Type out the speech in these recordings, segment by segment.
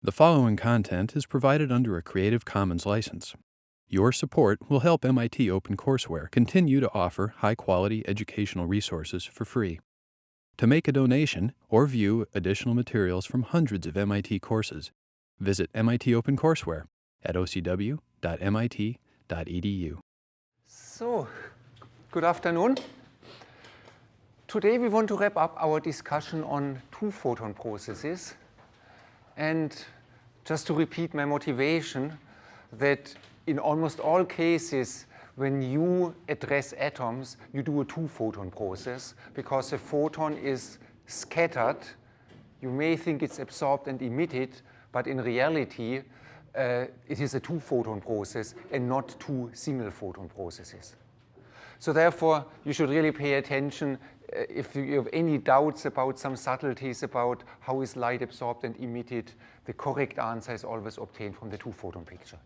The following content is provided under a Creative Commons license. Your support will help MIT OpenCourseware continue to offer high-quality educational resources for free. To make a donation or view additional materials from hundreds of MIT courses, visit MIT OpenCourseware at ocw.mit.edu. So, good afternoon. Today we want to wrap up our discussion on two-photon processes. And just to repeat my motivation, that in almost all cases, when you address atoms, you do a two-photon process, because a photon is scattered. You may think it's absorbed and emitted, but in reality, it is a two-photon process and not two single-photon processes. So therefore, you should really pay attention. If you have any doubts about some subtleties about how is light absorbed and emitted, the correct answer is always obtained from the two-photon picture.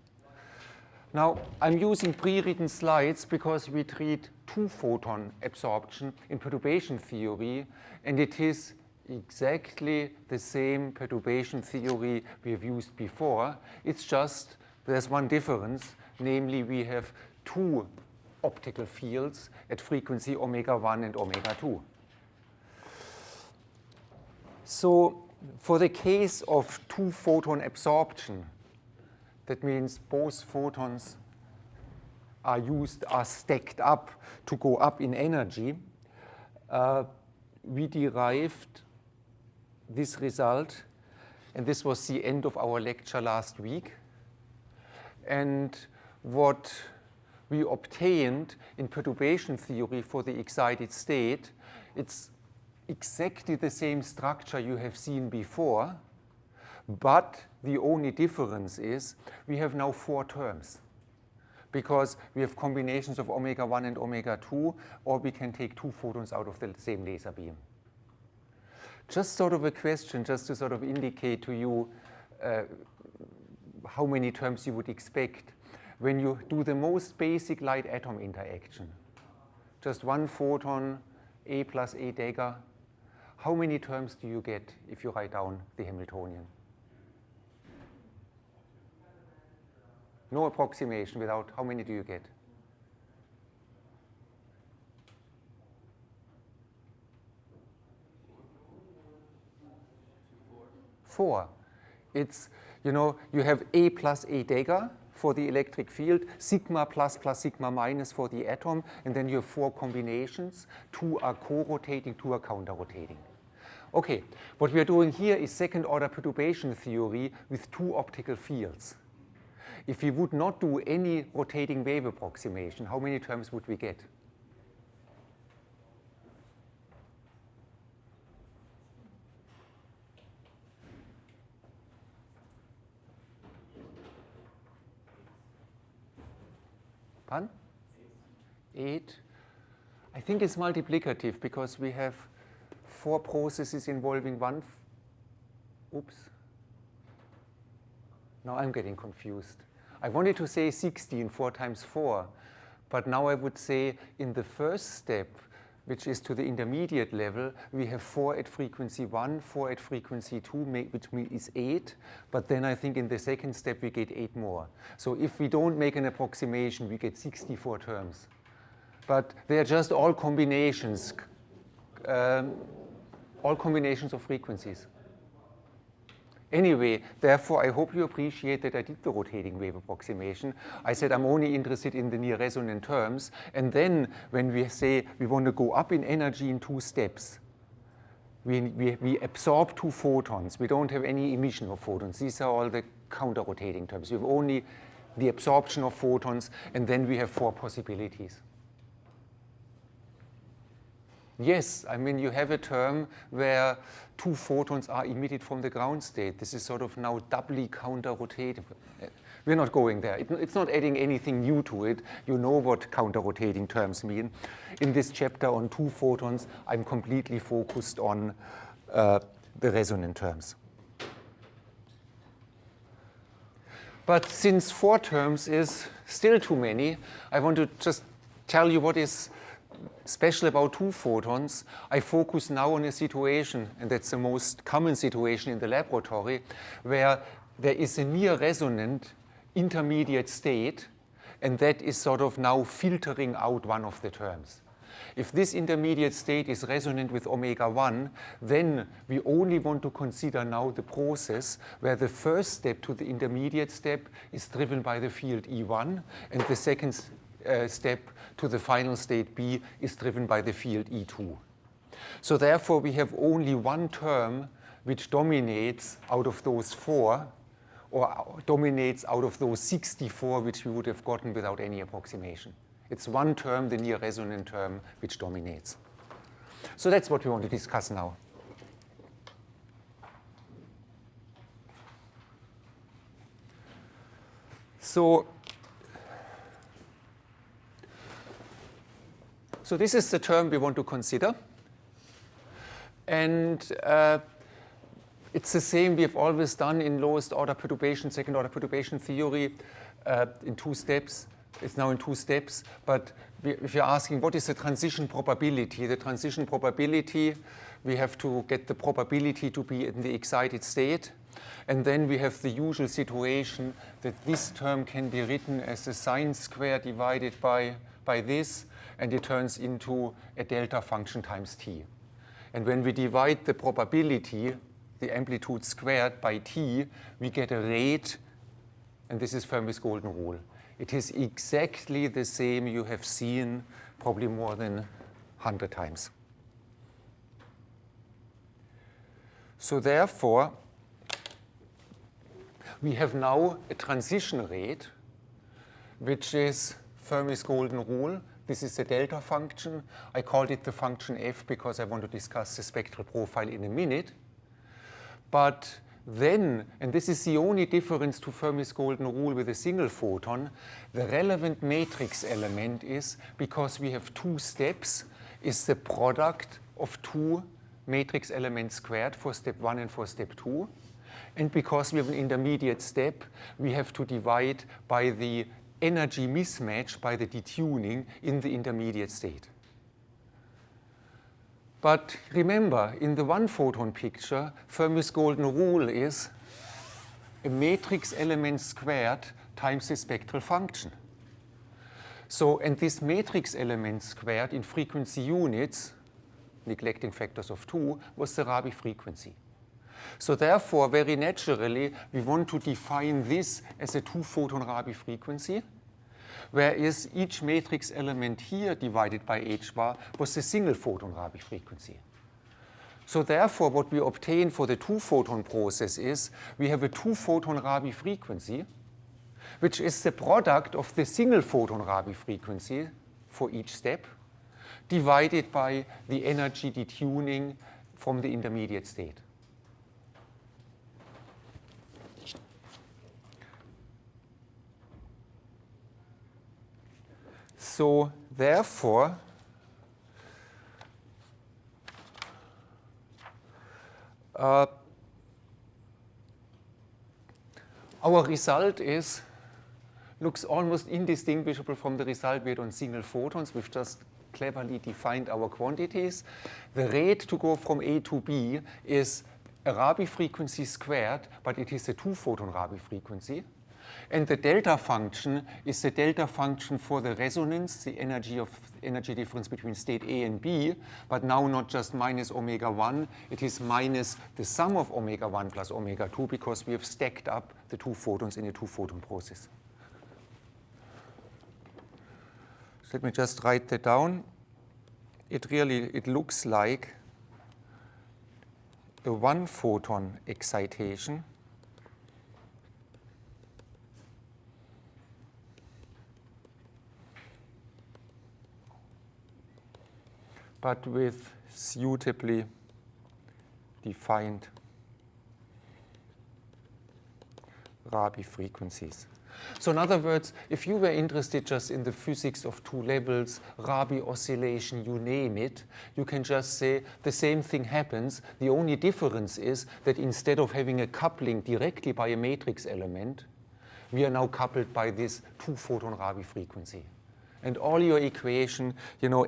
Now, I'm using pre-written slides because we treat two-photon absorption in perturbation theory, and it is exactly the same perturbation theory we have used before. It's just there's one difference, namely we have two optical fields at frequency omega 1 and omega 2. So for the case of two-photon absorption, that means both photons are stacked up to go up in energy, we derived this result, and this was the end of our lecture last week. And what we obtained in perturbation theory for the excited state, it's exactly the same structure you have seen before, but the only difference is we have now four terms, because we have combinations of omega 1 and omega 2, or we can take two photons out of the same laser beam. Just sort of a question, just to sort of indicate to you how many terms you would expect. When you do the most basic light-atom interaction, just one photon, A plus A dagger, how many terms do you get if you write down the Hamiltonian? No approximation without, how many do you get? Four. It's, you know, you have A plus A dagger for the electric field, sigma plus plus sigma minus for the atom, and then you have four combinations. Two are co-rotating, two are counter-rotating. Okay, what we are doing here is second-order perturbation theory with two optical fields. If we would not do any rotating wave approximation, how many terms would we get? Pardon? 8. I think it's multiplicative because we have four processes involving one. Oops. Now I'm getting confused. I wanted to say 16, 4 times 4. But now I would say in the first step, which is to the intermediate level, we have 4 at frequency 1, 4 at frequency 2, which is 8. But then I think in the second step, we get 8 more. So if we don't make an approximation, we get 64 terms. But they are just all combinations of frequencies. Anyway, therefore, I hope you appreciate that I did the rotating wave approximation. I said I'm only interested in the near resonant terms. And then when we say we want to go up in energy in 2 steps, we absorb 2 photons. We don't have any emission of photons. These are all the counter-rotating terms. We have only the absorption of photons, and then we have 4 possibilities. Yes, I mean, you have a term where 2 photons are emitted from the ground state. This is sort of now doubly counter-rotating. We're not going there. It's not adding anything new to it. You know what counter-rotating terms mean. In this chapter on 2 photons, I'm completely focused on the resonant terms. But since 4 terms is still too many, I want to just tell you what is special about 2 photons. I focus now on a situation, and that's the most common situation in the laboratory, where there is a near resonant intermediate state, and that is sort of now filtering out one of the terms. If this intermediate state is resonant with omega 1, then we only want to consider now the process where the first step to the intermediate step is driven by the field E1, and the second step to the final state B is driven by the field E2. So therefore, we have only one term which dominates out of those 4, or dominates out of those 64 which we would have gotten without any approximation. It's one term, the near resonant term, which dominates. So that's what we want to discuss now. So this is the term we want to consider. And it's the same we have always done in lowest order perturbation, second order perturbation theory in 2 steps. It's now in 2 steps, but if you're asking what is the transition probability, the transition probability, we have to get the probability to be in the excited state, and then we have the usual situation that this term can be written as a sine square divided by this, and it turns into a delta function times t. And when we divide the probability, the amplitude squared by t, we get a rate, and this is Fermi's golden rule. It is exactly the same you have seen probably more than 100 times. So therefore, we have now a transition rate, which is Fermi's golden rule. This is the delta function. I called it the function f because I want to discuss the spectral profile in a minute. But then, and this is the only difference to Fermi's golden rule with a single photon, the relevant matrix element is, because we have 2 steps, is the product of 2 matrix elements squared for step 1 and for step 2. And because we have an intermediate step, we have to divide by the energy mismatch, by the detuning in the intermediate state. But remember, in the 1 photon picture, Fermi's golden rule is a matrix element squared times the spectral function. So, and this matrix element squared in frequency units, neglecting factors of 2, was the Rabi frequency. So therefore, very naturally, we want to define this as a 2-photon Rabi frequency, whereas each matrix element here divided by h bar was the single photon Rabi frequency. So therefore, what we obtain for the 2-photon process is we have a 2-photon Rabi frequency, which is the product of the single photon Rabi frequency for each step, divided by the energy detuning from the intermediate state. So therefore, our result looks almost indistinguishable from the result we had on single photons. We've just cleverly defined our quantities. The rate to go from A to B is a Rabi frequency squared, but it is a 2-photon Rabi frequency. And the delta function is the delta function for the resonance, the energy difference between state A and B, but now not just minus omega 1, it is minus the sum of omega 1 plus omega 2, because we have stacked up the 2 photons in a 2-photon process. So let me just write that down. It looks like a 1-photon excitation but with suitably defined Rabi frequencies. So in other words, if you were interested just in the physics of 2 levels, Rabi oscillation, you name it, you can just say the same thing happens. The only difference is that instead of having a coupling directly by a matrix element, we are now coupled by this 2-photon Rabi frequency. And all your equation,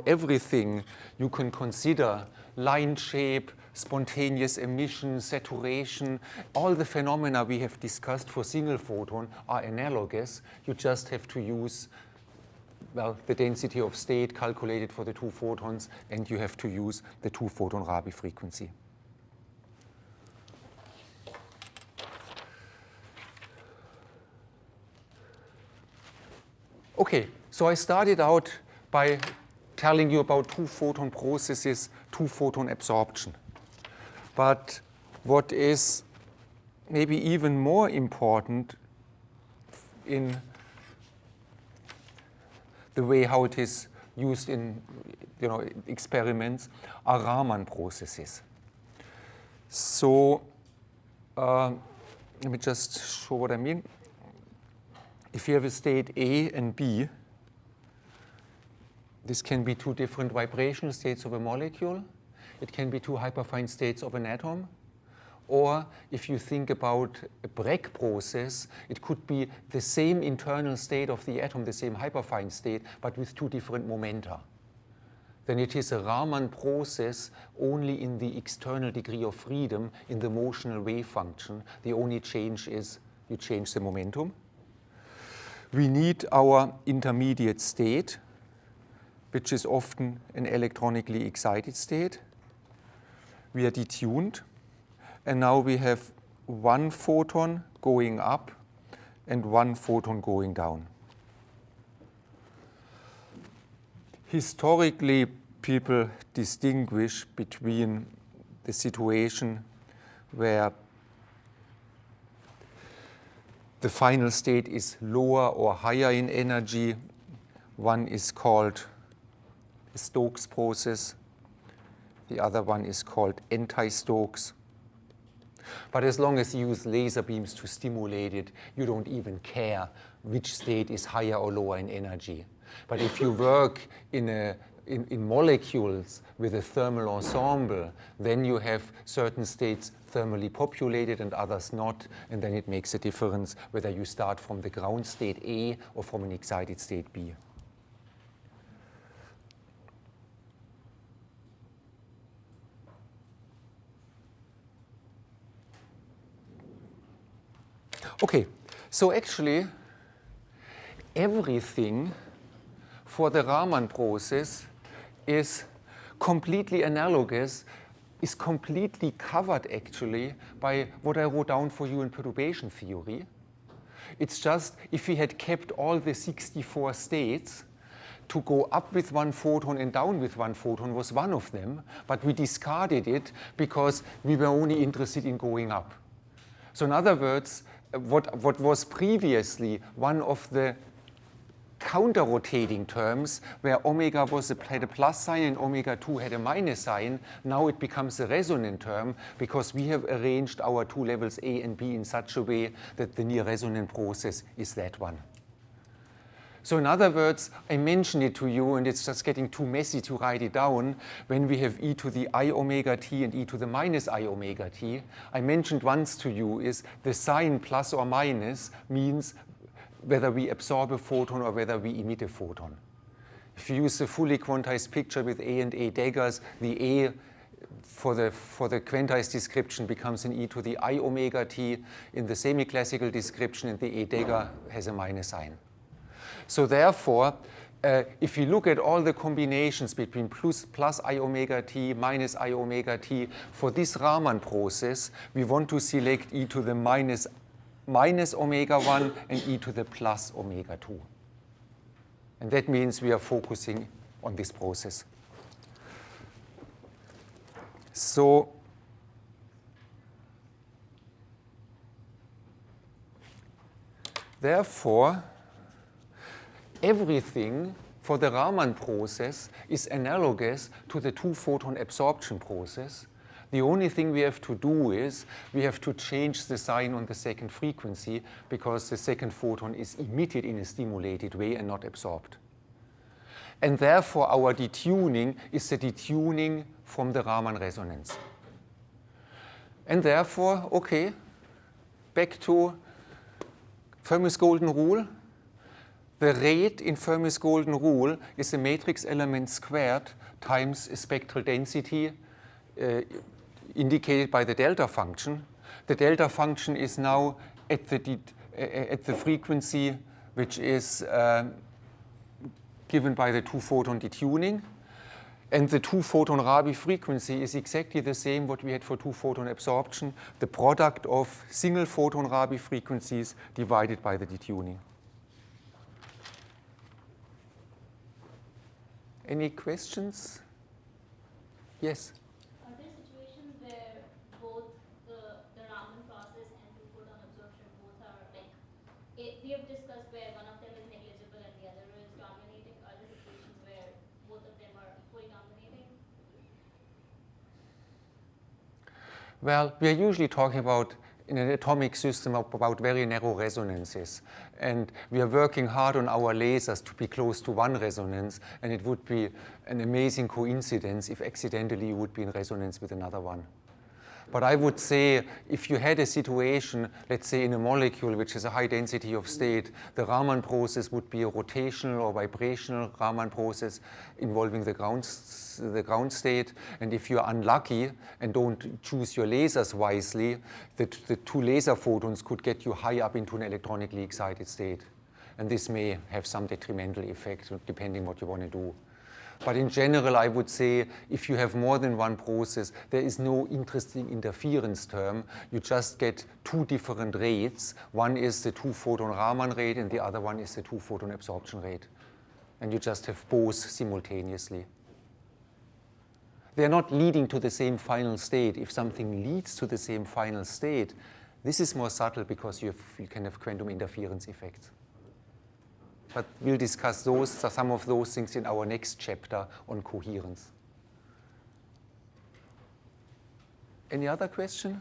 everything you can consider, line shape, spontaneous emission, saturation, all the phenomena we have discussed for single photon are analogous. You just have to use, the density of state calculated for the 2 photons, and you have to use the 2 photon Rabi frequency. Okay, so I started out by telling you about 2 photon processes, 2 photon absorption. But what is maybe even more important in the way how it is used in experiments are Raman processes. So let me just show what I mean. If you have a state A and B, this can be 2 different vibrational states of a molecule. It can be 2 hyperfine states of an atom. Or if you think about a Bragg process, it could be the same internal state of the atom, the same hyperfine state, but with 2 different momenta. Then it is a Raman process only in the external degree of freedom in the motional wave function. The only change is you change the momentum. We need our intermediate state, which is often an electronically excited state. We are detuned, and now we have 1 photon going up and 1 photon going down. Historically, people distinguish between the situation where the final state is lower or higher in energy. One is called a Stokes process. The other one is called anti-Stokes. But as long as you use laser beams to stimulate it, you don't even care which state is higher or lower in energy. But if you work in molecules with a thermal ensemble, then you have certain states thermally populated and others not, and then it makes a difference whether you start from the ground state A or from an excited state B. Okay, so actually everything for the Raman process is completely analogous, is completely covered actually by what I wrote down for you in perturbation theory. It's just if we had kept all the 64 states, to go up with 1 photon and down with 1 photon was one of them, but we discarded it because we were only interested in going up. So in other words, what was previously one of the counter-rotating terms, where omega had a plus sign and omega 2 had a minus sign, now it becomes a resonant term because we have arranged our 2 levels A and B in such a way that the near resonant process is that one. So in other words, I mentioned it to you, and it's just getting too messy to write it down. When we have e to the I omega t and e to the minus I omega t, I mentioned once to you is the sign plus or minus means whether we absorb a photon or whether we emit a photon. If you use the fully quantized picture with A and A daggers, the A for the quantized description becomes an e to the I omega t in the semi-classical description, and the A dagger has a minus sign. So therefore, if you look at all the combinations between plus I omega t, minus I omega t, for this Raman process, we want to select e to the minus omega 1 and e to the plus omega 2. And that means we are focusing on this process. So therefore, everything for the Raman process is analogous to the 2-photon absorption process. The only thing we have to do is we have to change the sign on the second frequency because the second photon is emitted in a stimulated way and not absorbed. And therefore, our detuning is the detuning from the Raman resonance. And therefore, okay, back to Fermi's golden rule. the rate in Fermi's golden rule is a matrix element squared times a spectral density indicated by the delta function. The delta function is now at the frequency which is given by the two-photon detuning. And the two-photon Rabi frequency is exactly the same what we had for two-photon absorption, the product of single-photon Rabi frequencies divided by the detuning. Any questions? Yes? Are there situations where both the Raman process and two-photon absorption both are like, we have discussed where one of them is negligible and the other is dominating. Are there situations where both of them are equally dominating? Well, we are usually talking about, in an atomic system, about very narrow resonances. And we are working hard on our lasers to be close to one resonance, and it would be an amazing coincidence if accidentally you would be in resonance with another one. But I would say if you had a situation, let's say in a molecule which has a high density of state, the Raman process would be a rotational or vibrational Raman process involving the ground state. And if you're unlucky and don't choose your lasers wisely, the two laser photons could get you high up into an electronically excited state. And this may have some detrimental effect depending what you want to do. But in general, I would say if you have more than one process, there is no interesting interference term. You just get two different rates. One is the two-photon Raman rate, and the other one is the two-photon absorption rate. And you just have both simultaneously. They're not leading to the same final state. If something leads to the same final state, this is more subtle because you can have quantum interference effects. But we'll discuss some of those things in our next chapter on coherence. Any other question?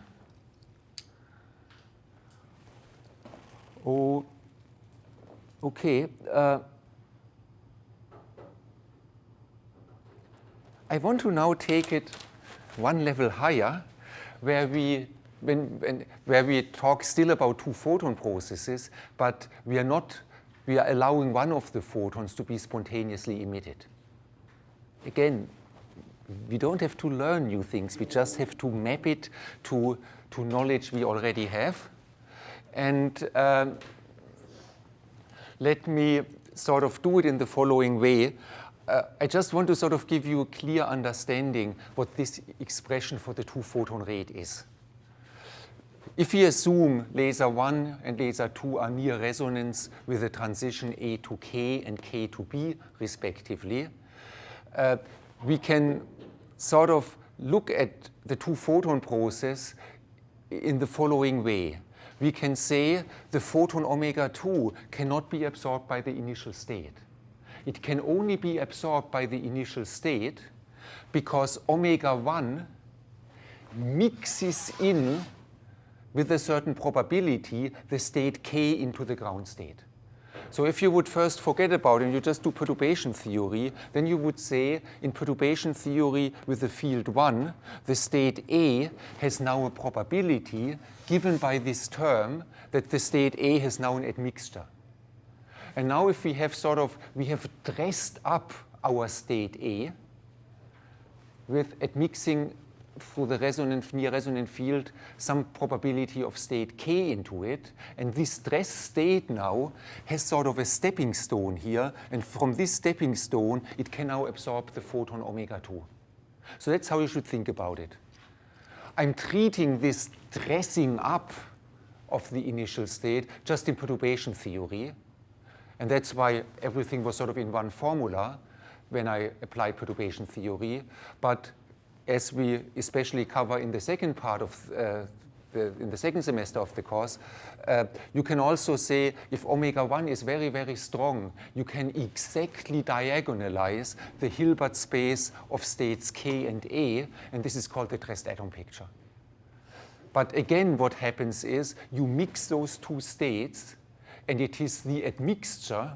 Oh, okay. I want to now take it one level higher, where we talk still about two-photon processes, but we are allowing one of the photons to be spontaneously emitted. Again, we don't have to learn new things. We just have to map it to knowledge we already have. And let me sort of do it in the following way. I just want to sort of give you a clear understanding what this expression for the two-photon rate is. If we assume laser 1 and laser 2 are near resonance with the transition A to K and K to B, respectively, we can sort of look at the two-photon process in the following way. We can say the photon omega 2 cannot be absorbed by the initial state. It can only be absorbed by the initial state because omega 1 mixes in with a certain probability the state K into the ground state. So if you would first forget about it and you just do perturbation theory, then you would say in perturbation theory with the field 1, the state A has now a probability given by this term that the state A has now an admixture. And now if we have we have dressed up our state A with admixing through the near resonant field some probability of state K into it. And this stress state now has sort of a stepping stone here. And from this stepping stone, it can now absorb the photon omega 2. So that's how you should think about it. I'm treating this dressing up of the initial state just in perturbation theory. And that's why everything was sort of in one formula when I applied perturbation theory. But as we especially cover in the second part of in the second semester of the course, you can also say if omega 1 is very, very strong, you can exactly diagonalize the Hilbert space of states K and A, and this is called the dressed atom picture. But again, what happens is you mix those two states, and it is the admixture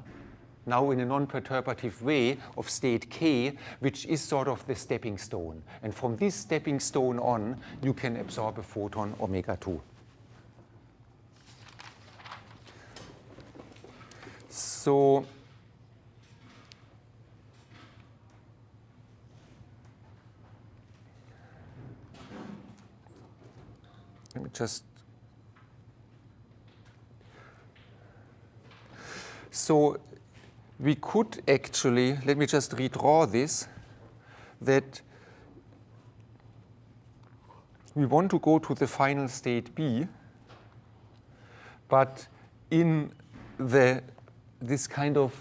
now in a non-perturbative way of state K, which is sort of the stepping stone. And from this stepping stone on, you can absorb a photon omega 2. So let me just, so we could actually, let me just redraw this, that we want to go to the final state B, but in this kind of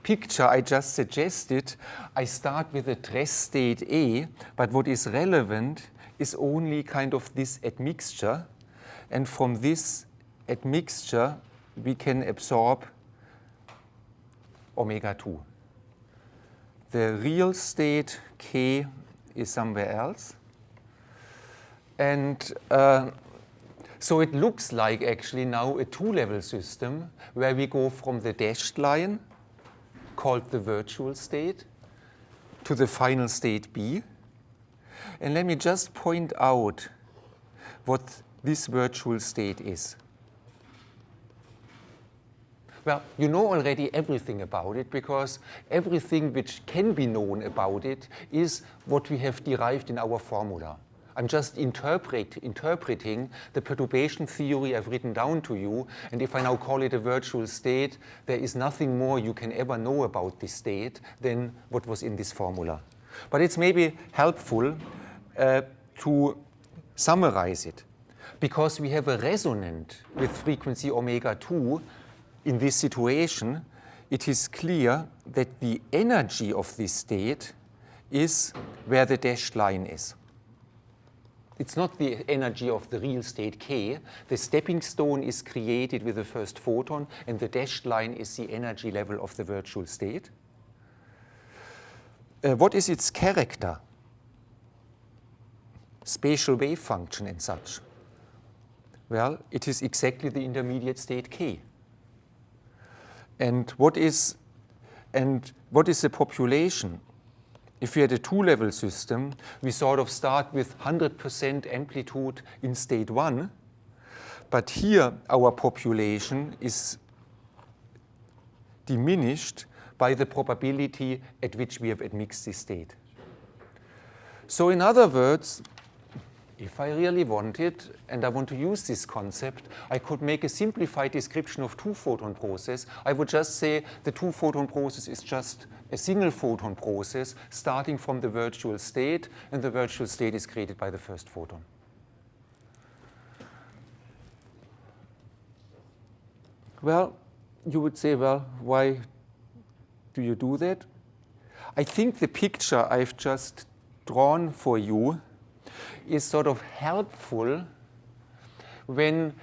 picture I just suggested, I start with a Dress state A, but what is relevant is only kind of this admixture, and from this admixture we can absorb omega 2. The real state K is somewhere else. And so it looks like actually now a two-level system where we go from the dashed line, called the virtual state, to the final state B. And let me just point out what this virtual state is. Well, you know already everything about it, because everything which can be known about it is what we have derived in our formula. I'm just interpreting the perturbation theory I've written down to you, and if I now call it a virtual state, there is nothing more you can ever know about this state than what was in this formula. But it's maybe helpful to summarize it, because we have a resonant with frequency omega 2 in this situation. It is clear that the energy of this state is where the dashed line is. It's not the energy of the real state K. The stepping stone is created with the first photon, and the dashed line is the energy level of the virtual state. What is its character? Spatial wave function and such. Well, it is exactly the intermediate state K. And what is the population? If we had a two-level system, we sort of start with 100% amplitude in state 1, but here our population is diminished by the probability at which we have admixed this state. So in other words, if I really wanted, and I want to use this concept, I could make a simplified description of two-photon process. I would just say the two-photon process is just a single photon process starting from the virtual state, and the virtual state is created by the first photon. Well, you would say, well, why do you do that? I think the picture I've just drawn for you is sort of helpful when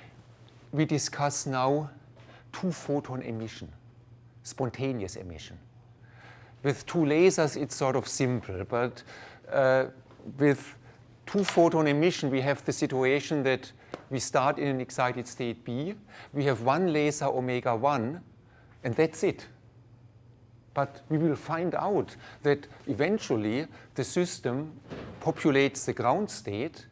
we discuss now two-photon emission, spontaneous emission. With two lasers, it's sort of simple, but with two-photon emission, we have the situation that we start in an excited state B, we have one laser omega 1, and that's it. But we will find out that eventually the system populates the ground state,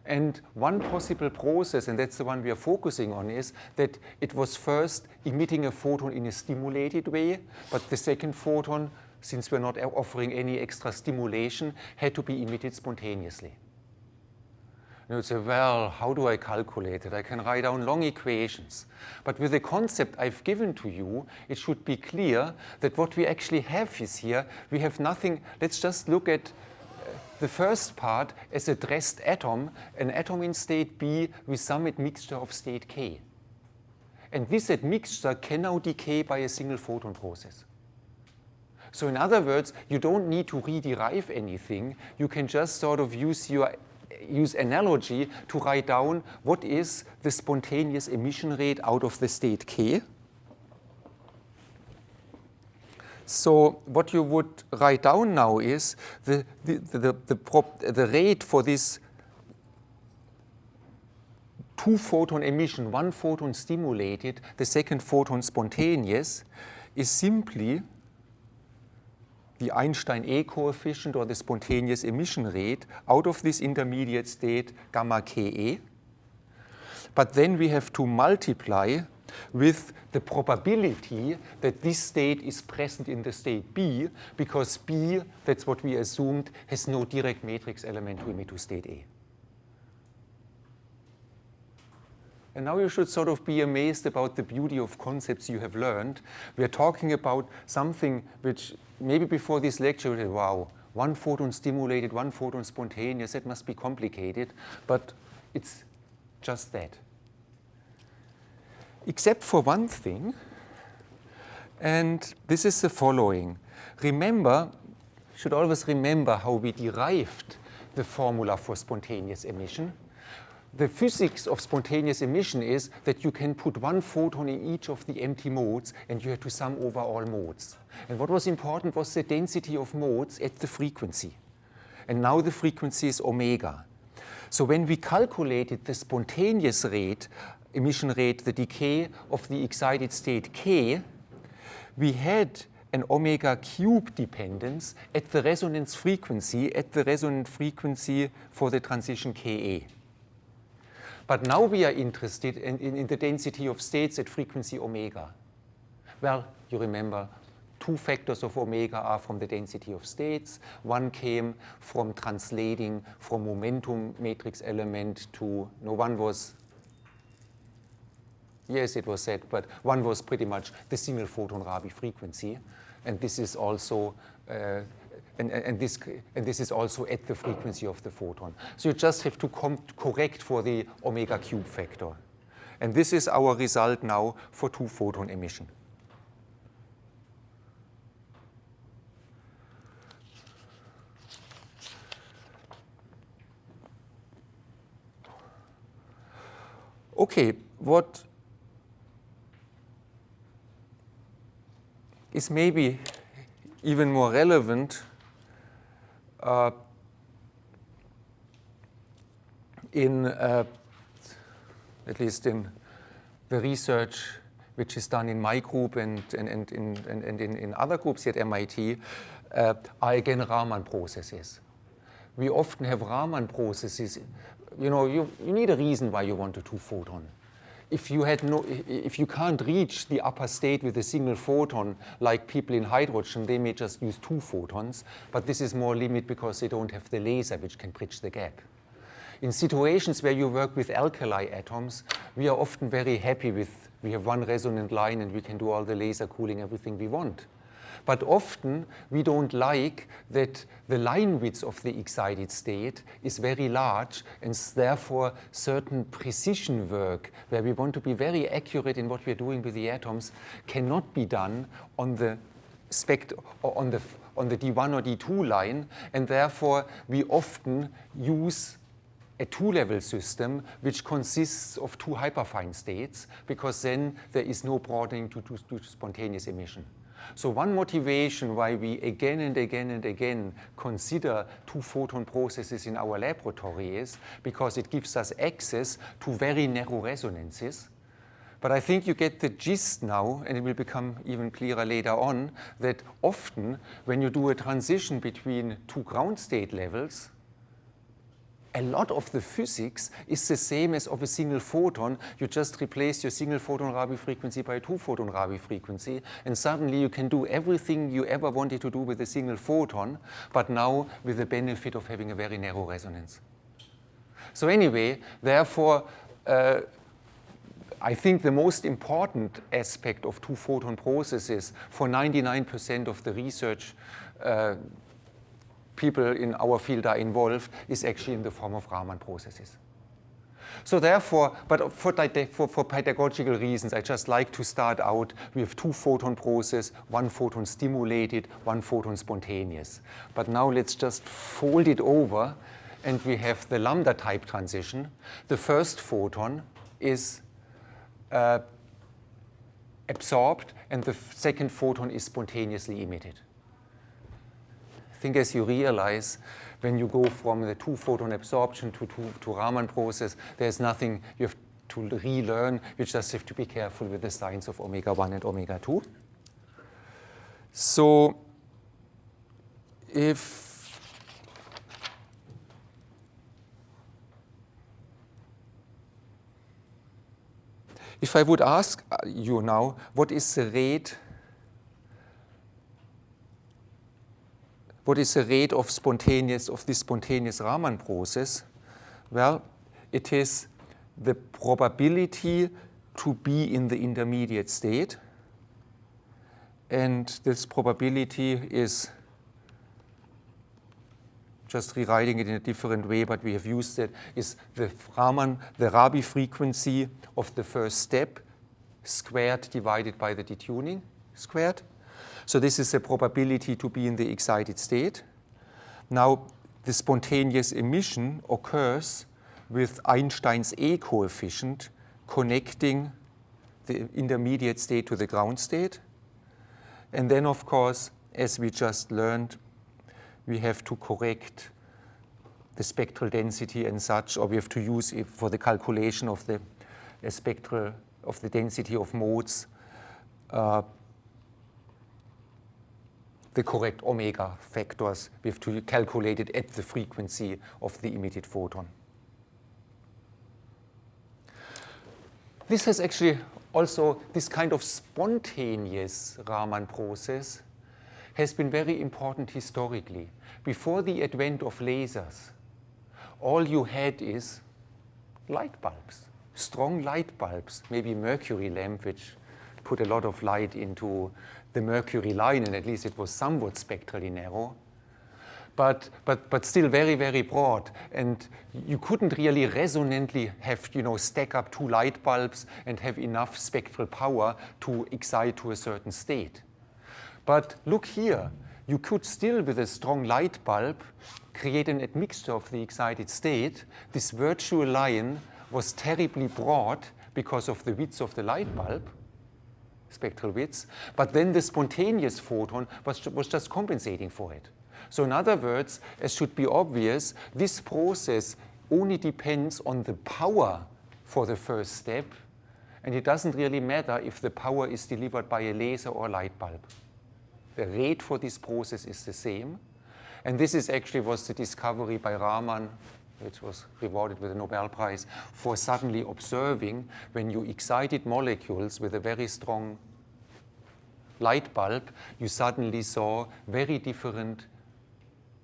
and one possible process, and that's the one we are focusing on, is that it was first emitting a photon in a stimulated way, but the second photon, since we're not offering any extra stimulation, had to be emitted spontaneously. And you'd say, well, how do I calculate it? I can write down long equations. But with the concept I've given to you, it should be clear that what we actually have is here, we have nothing. Let's just look at the first part as a dressed atom, an atom in state B with some admixture of state K. And this admixture can now decay by a single photon process. So in other words, you don't need to rederive anything. You can just sort of use analogy to write down what is the spontaneous emission rate out of the state K. So what you would write down now is the rate for this two-photon emission, one photon stimulated, the second photon spontaneous, is simply the Einstein A coefficient or the spontaneous emission rate out of this intermediate state gamma Ke. But then we have to multiply with the probability that this state is present in the state B, because B, that's what we assumed, has no direct matrix element to emit to state A. And now you should sort of be amazed about the beauty of concepts you have learned. We are talking about something which maybe before this lecture, you said, wow, one photon stimulated, one photon spontaneous, that must be complicated, but it's just that. Except for one thing, and this is the following. Remember, you should always remember how we derived the formula for spontaneous emission. The physics of spontaneous emission is that you can put one photon in each of the empty modes and you have to sum over all modes. And what was important was the density of modes at the frequency. And now the frequency is omega. So when we calculated the spontaneous rate, emission rate, the decay of the excited state K, we had an omega cube dependence at the resonance frequency, for the transition Ka. But now we are interested in the density of states at frequency omega. Well, you remember, two factors of omega are from the density of states. One came from translating from momentum matrix element to, no, one was, yes, it was said, but one was pretty much the single photon Rabi frequency. And this is also and this is also at the frequency of the photon. So you just have to correct for the omega cube factor. And this is our result now for two-photon emission. Okay, what is maybe even more relevant at least in the research which is done in my group and in other groups at MIT, are again Raman processes. We often have Raman processes. You know, you need a reason why you want a two-photon. If you can't reach the upper state with a single photon, like people in hydrogen, they may just use two photons, but this is more limit because they don't have the laser which can bridge the gap. In situations where you work with alkali atoms, we are often very happy with, we have one resonant line and we can do all the laser cooling, everything we want. But often we don't like that the line width of the excited state is very large, and therefore certain precision work where we want to be very accurate in what we're doing with the atoms cannot be done on the on the D1 or D2 line, and therefore we often use a two-level system which consists of two hyperfine states, because then there is no broadening to spontaneous emission. So one motivation why we again and again and again consider two-photon processes in our laboratory is because it gives us access to very narrow resonances. But I think you get the gist now, and it will become even clearer later on, that often when you do a transition between two ground state levels, a lot of the physics is the same as of a single photon. You just replace your single photon Rabi frequency by a two-photon Rabi frequency, and suddenly you can do everything you ever wanted to do with a single photon, but now with the benefit of having a very narrow resonance. So anyway, therefore, I think the most important aspect of two-photon processes for 99% of the research people in our field are involved is actually in the form of Raman processes. So therefore, but for pedagogical reasons, I just like to start out with two-photon process, one photon stimulated, one photon spontaneous. But now let's just fold it over, and we have the lambda type transition. The first photon is absorbed, and the second photon is spontaneously emitted. I think as you realize, when you go from the two-photon absorption to Raman process, there's nothing you have to relearn. You just have to be careful with the signs of omega 1 and omega 2. So if if I would ask you now, what is the rate of this spontaneous Raman process? Well, it is the probability to be in the intermediate state, and this probability is, just rewriting it in a different way, but we have used it, is the Rabi frequency of the first step squared divided by the detuning squared. So this is the probability to be in the excited state. Now, the spontaneous emission occurs with Einstein's A coefficient connecting the intermediate state to the ground state. And then, of course, as we just learned, we have to correct the spectral density and such, or we have to use it for the calculation of the density of modes, the correct omega factors. We have to calculate it at the frequency of the emitted photon. This has actually also, this kind of spontaneous Raman process has been very important historically. Before the advent of lasers, all you had is light bulbs, strong light bulbs, maybe mercury lamp, which put a lot of light into the mercury line, and at least it was somewhat spectrally narrow, but still very, very broad. And you couldn't really resonantly have, stack up two light bulbs and have enough spectral power to excite to a certain state. But look here, you could still, with a strong light bulb, create an admixture of the excited state. This virtual line was terribly broad because of the width of the light bulb, spectral width, but then the spontaneous photon was just compensating for it. So in other words, as should be obvious, this process only depends on the power for the first step, and it doesn't really matter if the power is delivered by a laser or light bulb. The rate for this process is the same, and this was the discovery by Raman, which was rewarded with a Nobel Prize, for suddenly observing when you excited molecules with a very strong light bulb, you suddenly saw very different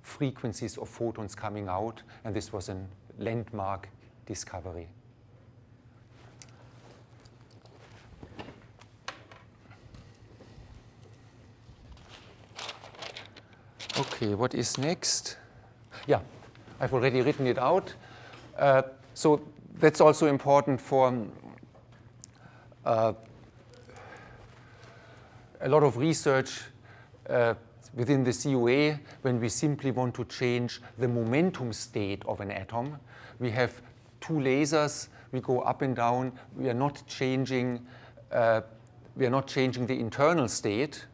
frequencies of photons coming out, and this was a landmark discovery. Okay, what is next? Yeah, I've already written it out. So that's also important for a lot of research within the COA when we simply want to change the momentum state of an atom. We have two lasers, we go up and down, we are not changing the internal state.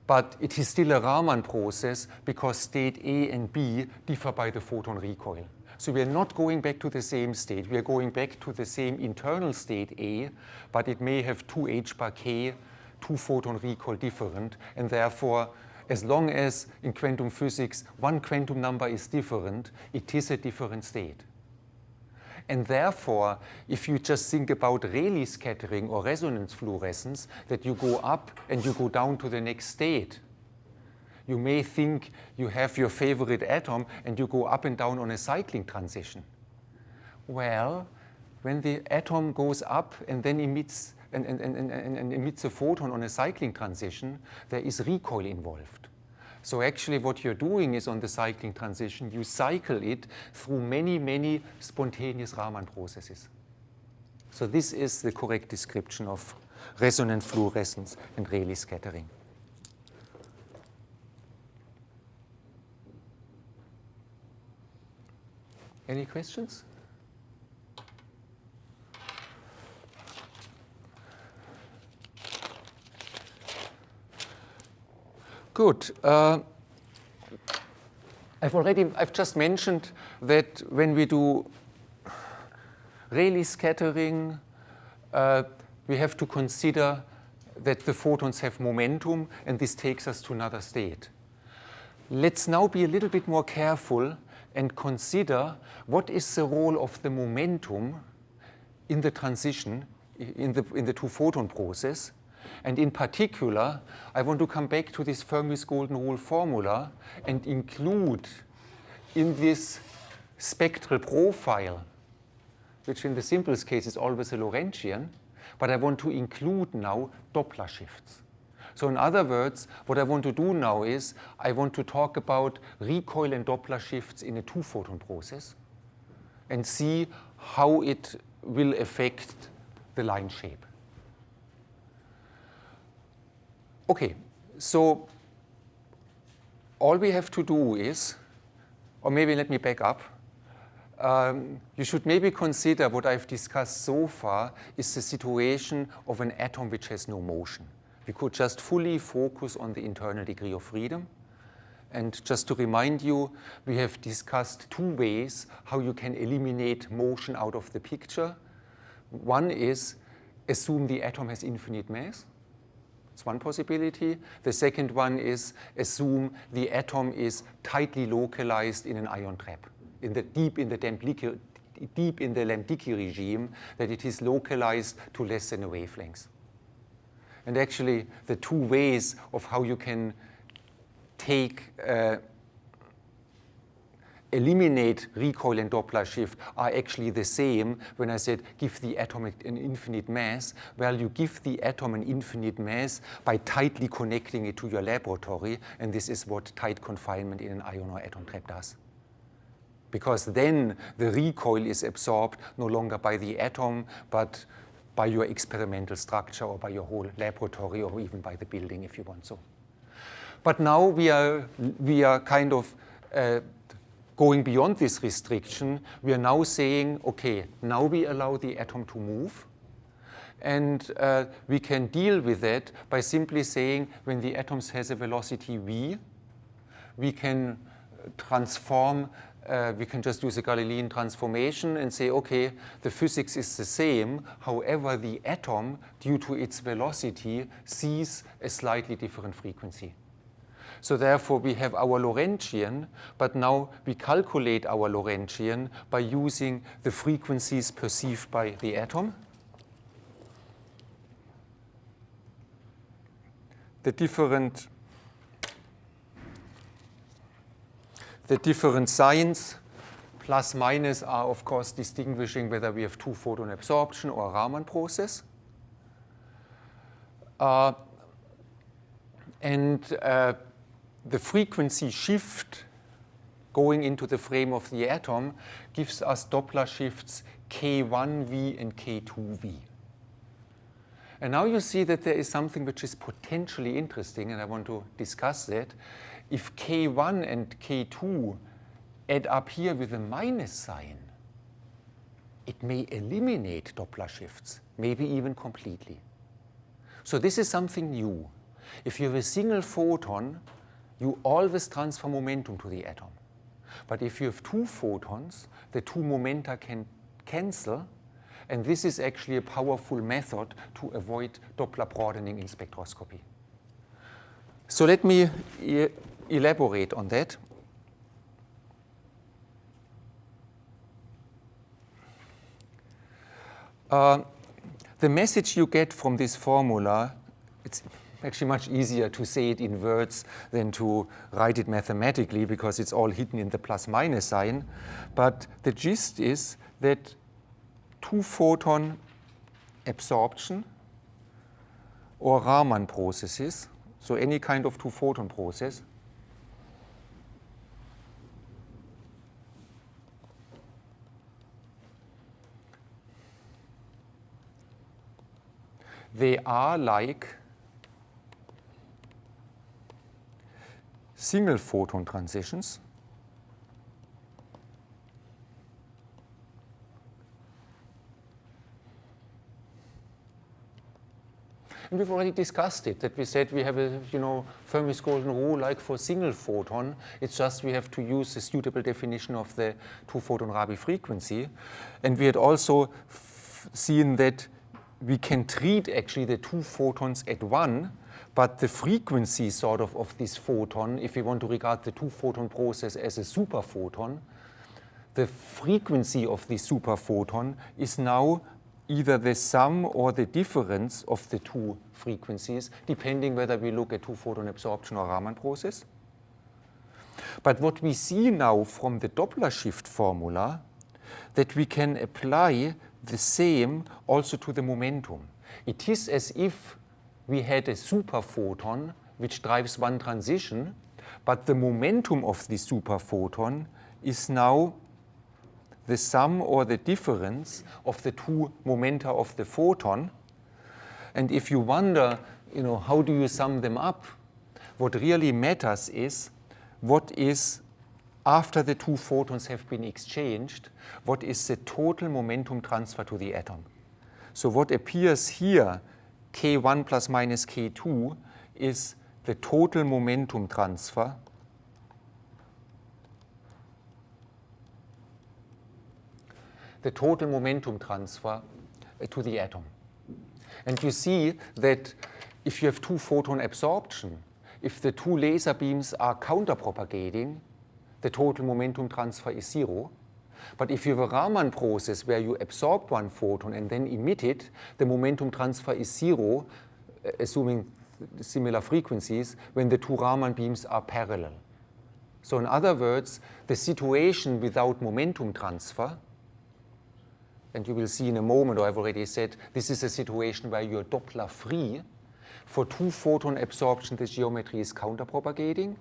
But it is still a Raman process because state A and B differ by the photon recoil. So we are not going back to the same state. We are going back to the same internal state A, but it may have 2h bar k, 2 photon recoil different. And therefore, as long as in quantum physics one quantum number is different, it is a different state. And therefore, if you just think about Rayleigh scattering or resonance fluorescence, that you go up and you go down to the next state, you may think you have your favorite atom and you go up and down on a cycling transition. Well, when the atom goes up and then emits a photon on a cycling transition, there is recoil involved. So actually what you're doing is on the cycling transition, you cycle it through many, many spontaneous Raman processes. So this is the correct description of resonant fluorescence and Rayleigh scattering. Any questions? Good. I've just mentioned that when we do Rayleigh scattering, we have to consider that the photons have momentum, and this takes us to another state. Let's now be a little bit more careful and consider what is the role of the momentum in the transition, in the two-photon process. And in particular, I want to come back to this Fermi's golden rule formula and include in this spectral profile, which in the simplest case is always a Lorentzian, but I want to include now Doppler shifts. So in other words, what I want to do now is I want to talk about recoil and Doppler shifts in a two-photon process and see how it will affect the line shape. Okay, so all we have to do is, or maybe let me back up, you should maybe consider what I've discussed so far is the situation of an atom which has no motion. We could just fully focus on the internal degree of freedom. And just to remind you, we have discussed two ways how you can eliminate motion out of the picture. One is assume the atom has infinite mass. It's one possibility. The second one is assume the atom is tightly localized in an ion trap, deep in the Lamb-Dicke regime, that it is localized to less than a wavelength. And actually, the two ways of how you can eliminate recoil and Doppler shift are actually the same when I said give the atom an infinite mass. Well, you give the atom an infinite mass by tightly connecting it to your laboratory, and this is what tight confinement in an ion or atom trap does. Because then the recoil is absorbed no longer by the atom, but by your experimental structure or by your whole laboratory or even by the building if you want so. But now we are kind of going beyond this restriction. We are now saying, okay, now we allow the atom to move. And we can deal with that by simply saying when the atom has a velocity v, we can transform, we can just use a Galilean transformation and say, okay, the physics is the same. However, the atom, due to its velocity, sees a slightly different frequency. So therefore, we have our Lorentzian, but now we calculate our Lorentzian by using the frequencies perceived by the atom. The different signs, plus minus, are of course distinguishing whether we have two-photon absorption or a Raman process. The frequency shift going into the frame of the atom gives us Doppler shifts K1v and K2v. And now you see that there is something which is potentially interesting, and I want to discuss that. If K1 and K2 add up here with a minus sign, it may eliminate Doppler shifts, maybe even completely. So this is something new. If you have a single photon, you always transfer momentum to the atom. But if you have two photons, the two momenta can cancel, and this is actually a powerful method to avoid Doppler broadening in spectroscopy. So let me elaborate on that. The message you get from this formula, it's actually much easier to say it in words than to write it mathematically because it's all hidden in the plus-minus sign. But the gist is that two-photon absorption or Raman processes, so any kind of two-photon process, they are like single photon transitions and we've already discussed it, that we said we have a Fermi's golden rule like for single photon. It's just we have to use a suitable definition of the two-photon Rabi frequency. And we had also seen that we can treat actually the two photons at one, but the frequency sort of this photon, if we want to regard the two-photon process as a superphoton, the frequency of this superphoton is now either the sum or the difference of the two frequencies, depending whether we look at two-photon absorption or Raman process. But what we see now from the Doppler shift formula, that we can apply the same also to the momentum. It is as if we had a superphoton which drives one transition, but the momentum of the superphoton is now the sum or the difference of the two momenta of the photon. And if you wonder, how do you sum them up? What really matters is what is, after the two photons have been exchanged, what is the total momentum transfer to the atom. So what appears here, K1 plus minus K2, is the total momentum transfer to the atom. And you see that if you have two-photon absorption, if the two laser beams are counterpropagating, the total momentum transfer is 0. But if you have a Raman process where you absorb one photon and then emit it, the momentum transfer is 0, assuming similar frequencies, when the two Raman beams are parallel. So in other words, the situation without momentum transfer, and you will see in a moment, or I've already said, this is a situation where you're Doppler free. For two-photon absorption, the geometry is counterpropagating.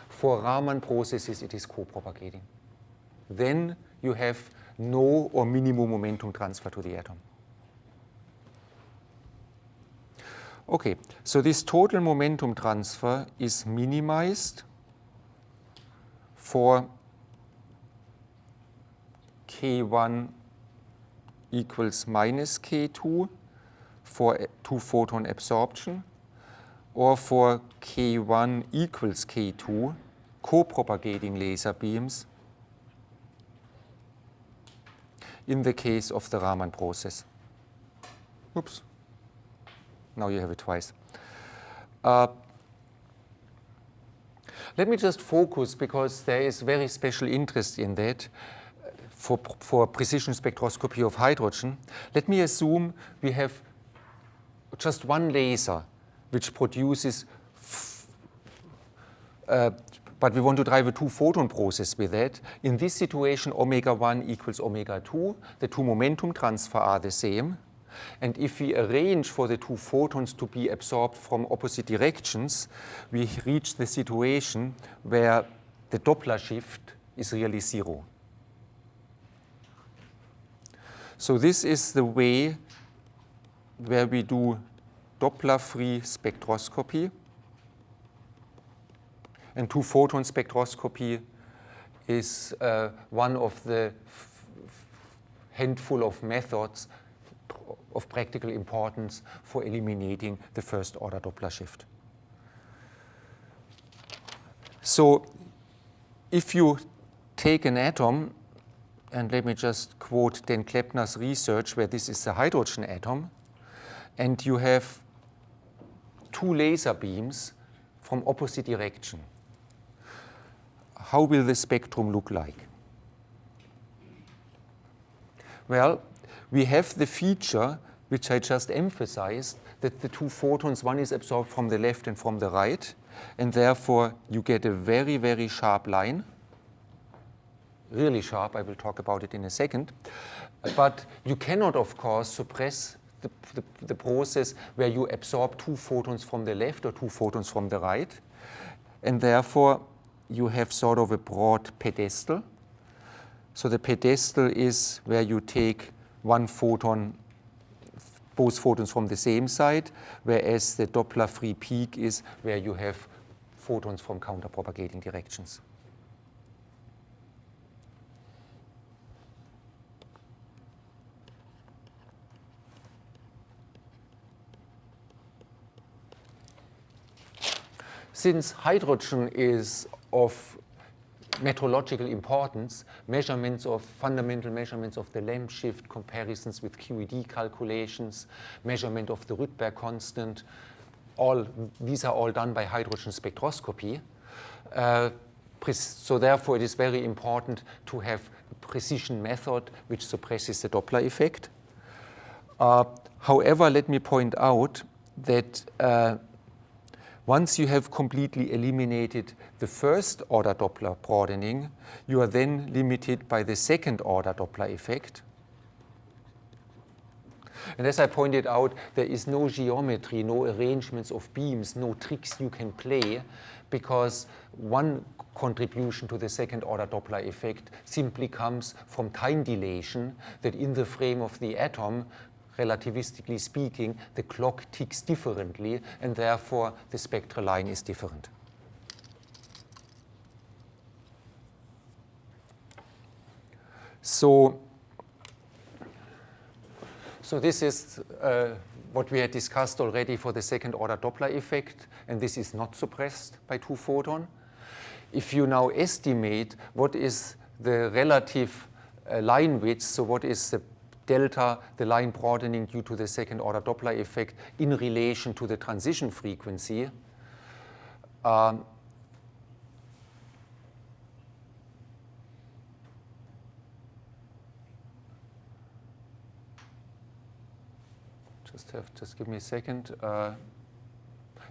For Raman processes, it is co-propagating. Then you have no or minimum momentum transfer to the atom. Okay, so this total momentum transfer is minimized for K1 equals minus K2 for two-photon absorption, or for K1 equals K2, co-propagating laser beams, in the case of the Raman process. Oops, now you have it twice. Let me just focus, because there is very special interest in that, for precision spectroscopy of hydrogen. Let me assume we have just one laser which produces, but we want to drive a two-photon process with that. In this situation, omega 1 equals omega 2. The two momentum transfer are the same. And if we arrange for the two photons to be absorbed from opposite directions, we reach the situation where the Doppler shift is really 0. So this is the way where we do Doppler-free spectroscopy. And two-photon spectroscopy is one of the handful of methods of practical importance for eliminating the first-order Doppler shift. So if you take an atom, and let me just quote Dan Kleppner's research, where this is the hydrogen atom, and you have two laser beams from opposite direction. How will the spectrum look like? Well, we have the feature which I just emphasized, that the two photons, one is absorbed from the left and from the right, and therefore you get a very, very sharp line. Really sharp, I will talk about it in a second. But you cannot, of course, suppress the process where you absorb two photons from the left or two photons from the right. And therefore, you have sort of a broad pedestal. So the pedestal is where you take one photon, both photons from the same side, whereas the Doppler-free peak is where you have photons from counter-propagating directions. Since hydrogen is of metrological importance, fundamental measurements of the Lamb shift, comparisons with QED calculations, measurement of the Rydberg constant, these are all done by hydrogen spectroscopy. So therefore, it is very important to have a precision method which suppresses the Doppler effect. However, let me point out that once you have completely eliminated the first order Doppler broadening, you are then limited by the second order Doppler effect. And as I pointed out, there is no geometry, no arrangements of beams, no tricks you can play, because one contribution to the second order Doppler effect simply comes from time dilation, that in the frame of the atom, relativistically speaking, the clock ticks differently, and therefore the spectral line is different. So this is what we had discussed already for the second order Doppler effect, and this is not suppressed by 2 photon. If you now estimate what is the relative line width, so what is the delta, the line broadening due to the second order Doppler effect in relation to the transition frequency, just give me a second.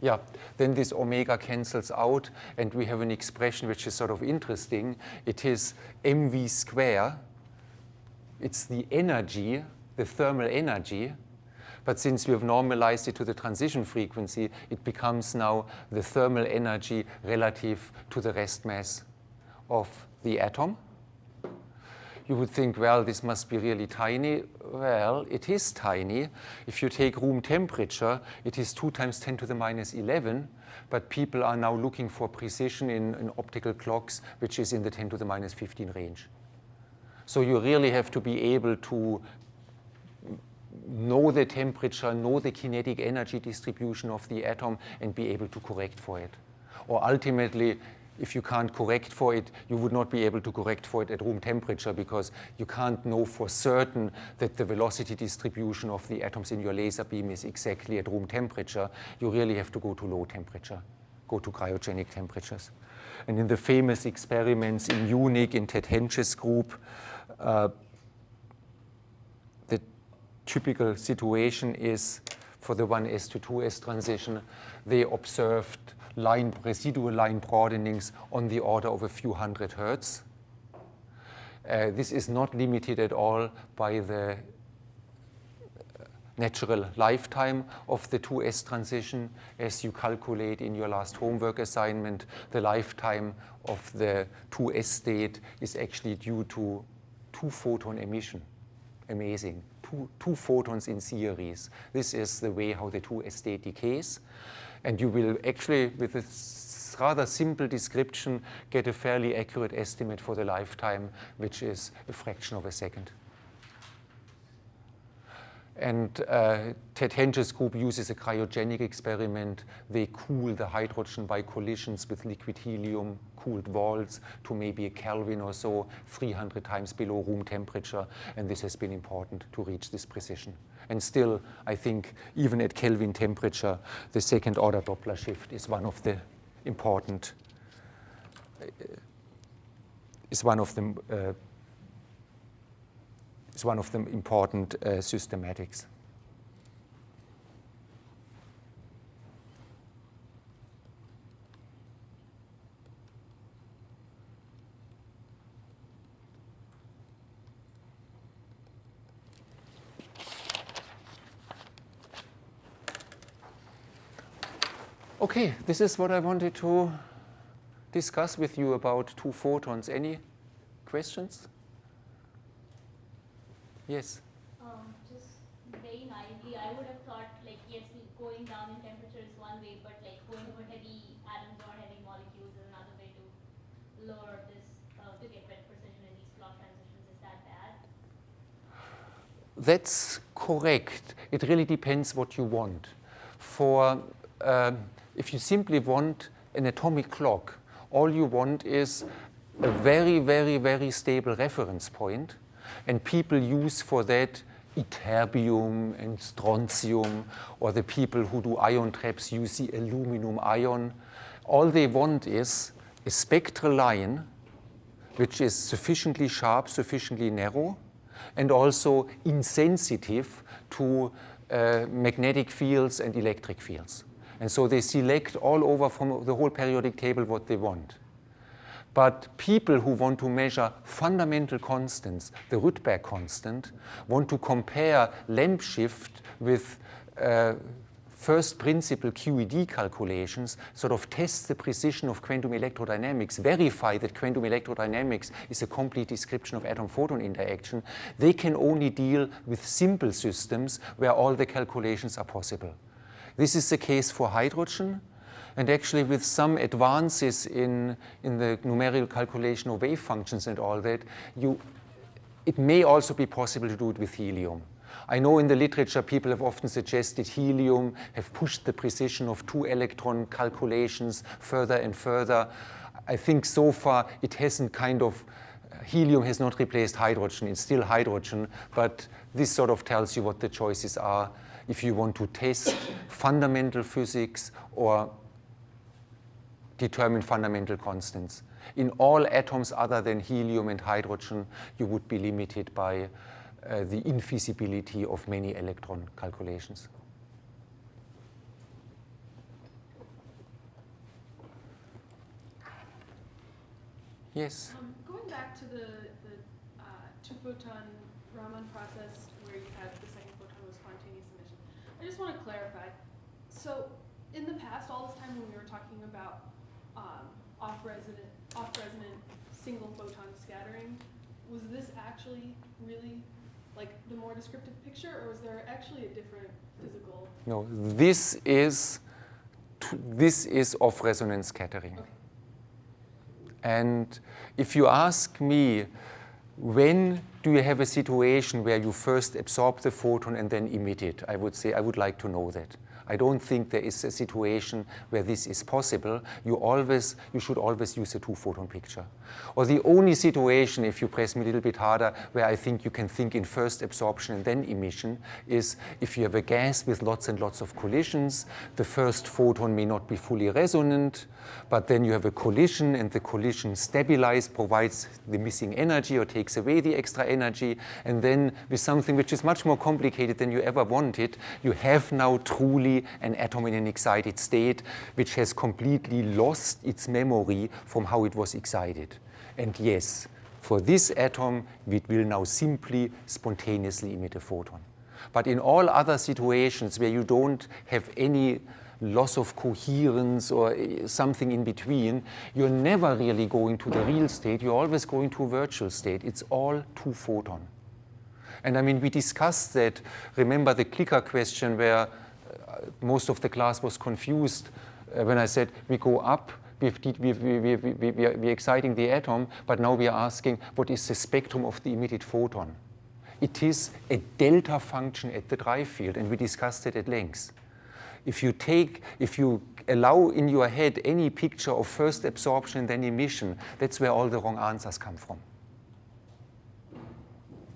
Yeah, then this omega cancels out, and we have an expression which is sort of interesting. It is mv square. It's the energy, the thermal energy, but since we have normalized it to the transition frequency, it becomes now the thermal energy relative to the rest mass of the atom. You would think, well, this must be really tiny. Well, it is tiny. If you take room temperature, it is 2 × 10⁻11, but people are now looking for precision in optical clocks, which is in the 10⁻15 range. So you really have to be able to know the temperature, know the kinetic energy distribution of the atom, and be able to correct for it. Or ultimately, if you can't correct for it, you would not be able to correct for it at room temperature, because you can't know for certain that the velocity distribution of the atoms in your laser beam is exactly at room temperature. You really have to go to low temperature, go to cryogenic temperatures. And in the famous experiments in Munich in Ted Hensch's group, the typical situation is for the 1s to 2s transition, they observed residual line broadenings on the order of a few hundred hertz. This is not limited at all by the natural lifetime of the 2s transition. As you calculate in your last homework assignment, the lifetime of the 2s state is actually due to 2 photon emission. Amazing. Two photons in series. This is the way how the 2s state decays. And you will actually, with this rather simple description, get a fairly accurate estimate for the lifetime, which is a fraction of a second. And Ted Hensch's group uses a cryogenic experiment. They cool the hydrogen by collisions with liquid helium, cooled walls to maybe a Kelvin or so, 300 times below room temperature. And this has been important to reach this precision. And still, I think, even at Kelvin temperature, the second order Doppler shift is one of the important, systematics. Okay, this is what I wanted to discuss with you about 2 photons. Any questions? Yes? Just very naively, I would have thought, like, yes, going down in temperature is one way, but like going over heavy atoms or heavy molecules is another way to lower this, to get better precision in these clock transitions. Is that bad? That's correct. It really depends what you want. If you simply want an atomic clock, all you want is a very, very, very stable reference point, and people use for that ytterbium and strontium, or the people who do ion traps use the aluminum ion. All they want is a spectral line which is sufficiently sharp, sufficiently narrow, and also insensitive to magnetic fields and electric fields. And so they select all over from the whole periodic table what they want. But people who want to measure fundamental constants, the Rydberg constant, want to compare lamp shift with first principle QED calculations, sort of test the precision of quantum electrodynamics, verify that quantum electrodynamics is a complete description of atom-photon interaction. They can only deal with simple systems where all the calculations are possible. This is the case for hydrogen. And actually, with some advances in the numerical calculation of wave functions and all that, it may also be possible to do it with helium. I know in the literature people have often suggested helium have pushed the precision of 2-electron calculations further and further. I think so far it hasn't helium has not replaced hydrogen, it's still hydrogen, but this sort of tells you what the choices are if you want to test fundamental physics or determine fundamental constants. In all atoms other than helium and hydrogen, you would be limited by the infeasibility of many electron calculations. Yes? Going back to the two-photon Raman process where you had the second photon with spontaneous emission, I just want to clarify. So in the past, all this time when we were talking about off-resonant single photon scattering, was this actually really like the more descriptive picture, or was there actually a different physical? No, this is off-resonance scattering. Okay. And if you ask me, when do you have a situation where you first absorb the photon and then emit it? I would say I would like to know that. I don't think there is a situation where this is possible. You should always use a two-photon picture. Or the only situation, if you press me a little bit harder, where I think you can think in first absorption and then emission, is if you have a gas with lots and lots of collisions, the first photon may not be fully resonant, but then you have a collision and the collision stabilizes, provides the missing energy or takes away the extra energy, and then with something which is much more complicated than you ever wanted, you have now truly an atom in an excited state which has completely lost its memory from how it was excited. And yes, for this atom, it will now simply spontaneously emit a photon. But in all other situations where you don't have any loss of coherence or something in between, you're never really going to the real state. You're always going to a virtual state. It's all two-photon. And I mean, we discussed that. Remember the clicker question where most of the class was confused when I said we go up, we're exciting the atom, but now we are asking what is the spectrum of the emitted photon. It is a delta function at the drive field, and we discussed it at length. If you allow in your head any picture of first absorption and then emission, that's where all the wrong answers come from.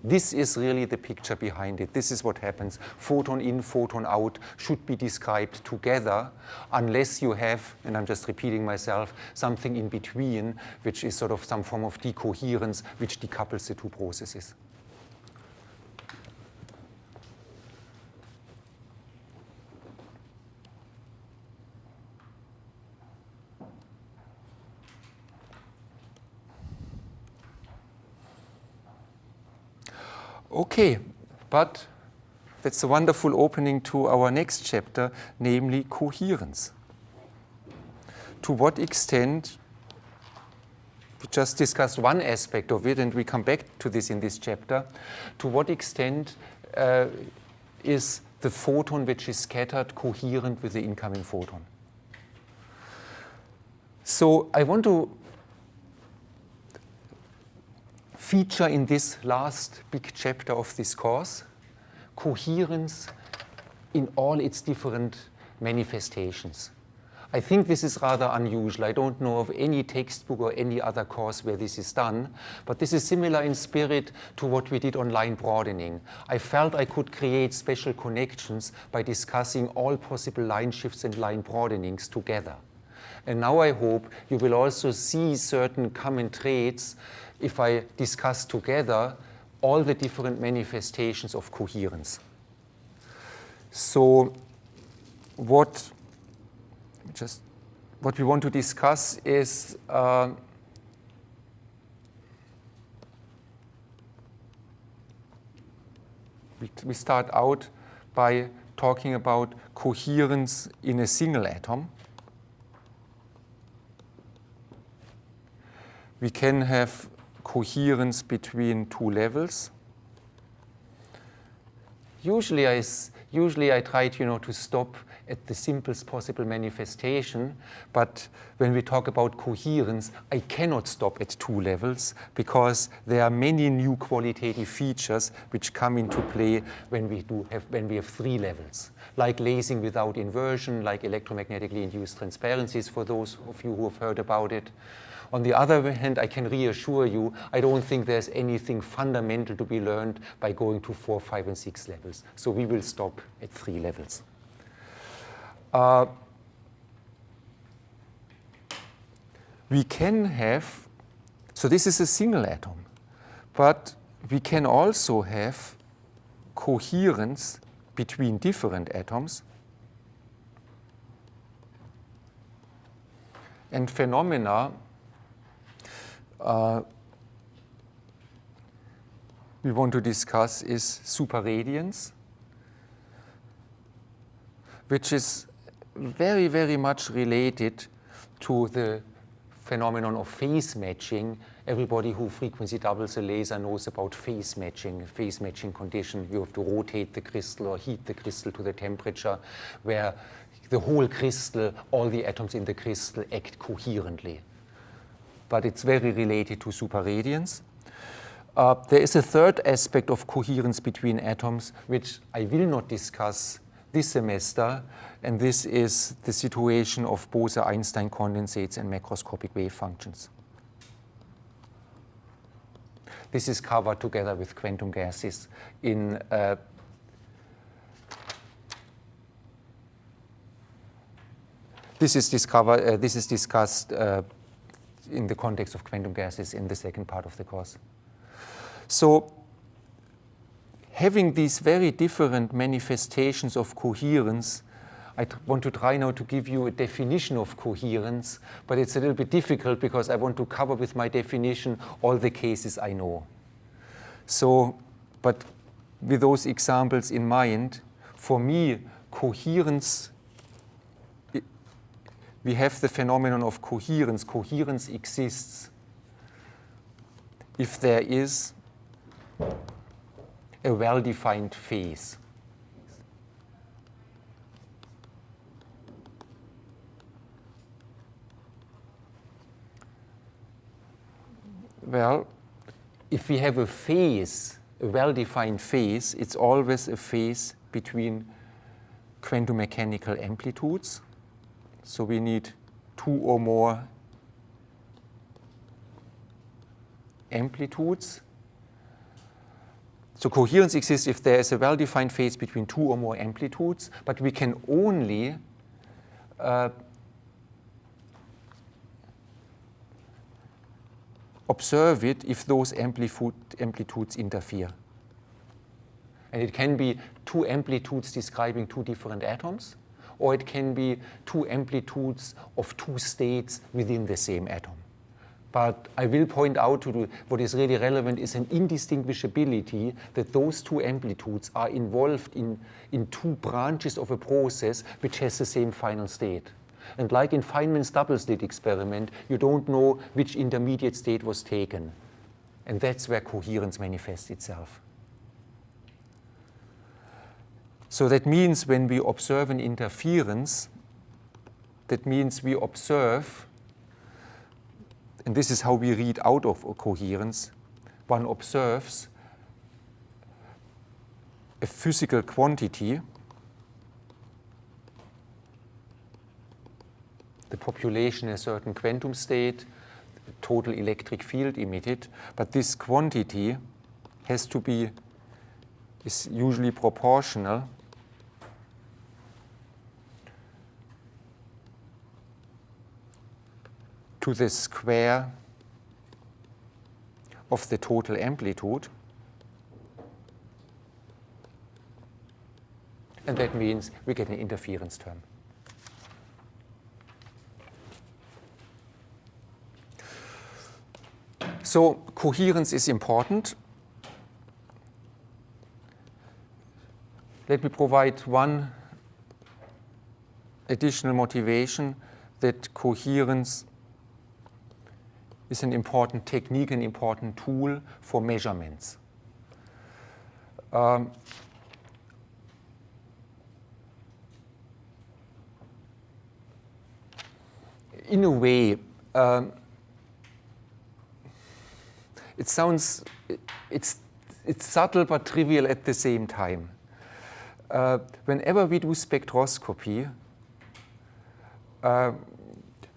This is really the picture behind it. This is what happens. Photon in, photon out should be described together unless you have, and I'm just repeating myself, something in between, which is sort of some form of decoherence, which decouples the two processes. Okay, but that's a wonderful opening to our next chapter, namely coherence. To what extent, we just discussed one aspect of it, and we come back to this in this chapter, to what extent is the photon which is scattered coherent with the incoming photon? So I want to feature in this last big chapter of this course coherence in all its different manifestations. I think this is rather unusual. I don't know of any textbook or any other course where this is done, but this is similar in spirit to what we did on line broadening. I felt I could create special connections by discussing all possible line shifts and line broadenings together. And now I hope you will also see certain common traits if I discuss together all the different manifestations of coherence. So what we want to discuss is we start out by talking about coherence in a single atom. We can have coherence between two levels. Usually I try to stop at the simplest possible manifestation, but when we talk about coherence, I cannot stop at two levels because there are many new qualitative features which come into play when we have three levels, like lasing without inversion, like electromagnetically induced transparencies for those of you who have heard about it. On the other hand, I can reassure you, I don't think there's anything fundamental to be learned by going to 4, 5, and 6 levels. So we will stop at 3 levels. We can have, so this is a single atom, but we can also have coherence between different atoms and phenomena we want to discuss is superradiance, which is very, very much related to the phenomenon of phase matching. Everybody who frequency doubles a laser knows about phase matching condition. You have to rotate the crystal or heat the crystal to the temperature where the whole crystal, all the atoms in the crystal act coherently. But it's very related to superradiance. There is a third aspect of coherence between atoms, which I will not discuss this semester, and this is the situation of Bose-Einstein condensates and macroscopic wave functions. This is covered together with quantum gases in this is discussed in the context of quantum gases in the second part of the course. So having these very different manifestations of coherence, I want to try now to give you a definition of coherence, but it's a little bit difficult because I want to cover with my definition all the cases I know. So, but with those examples in mind, for me, coherence, we have the phenomenon of coherence. Coherence exists if there is a well-defined phase. Well, if we have a phase, a well-defined phase, it's always a phase between quantum mechanical amplitudes. So we need 2 or more amplitudes. So coherence exists if there is a well-defined phase between 2 or more amplitudes, but we can only observe it if those amplitudes interfere. And it can be 2 amplitudes describing 2 different atoms, or it can be 2 amplitudes of 2 states within the same atom. But I will point out to what is really relevant is an indistinguishability that those 2 amplitudes are involved in 2 branches of a process which has the same final state. And like in Feynman's double-slit experiment, you don't know which intermediate state was taken. And that's where coherence manifests itself. So that means when we observe an interference, that means we observe, and this is how we read out of a coherence, one observes a physical quantity, the population in a certain quantum state, the total electric field emitted, but this quantity has to be, is usually proportional to the square of the total amplitude, and that means we get an interference term. So coherence is important. Let me provide one additional motivation that coherence is an important technique, an important tool for measurements. In a way, it sounds, it's subtle but trivial at the same time. Whenever we do spectroscopy,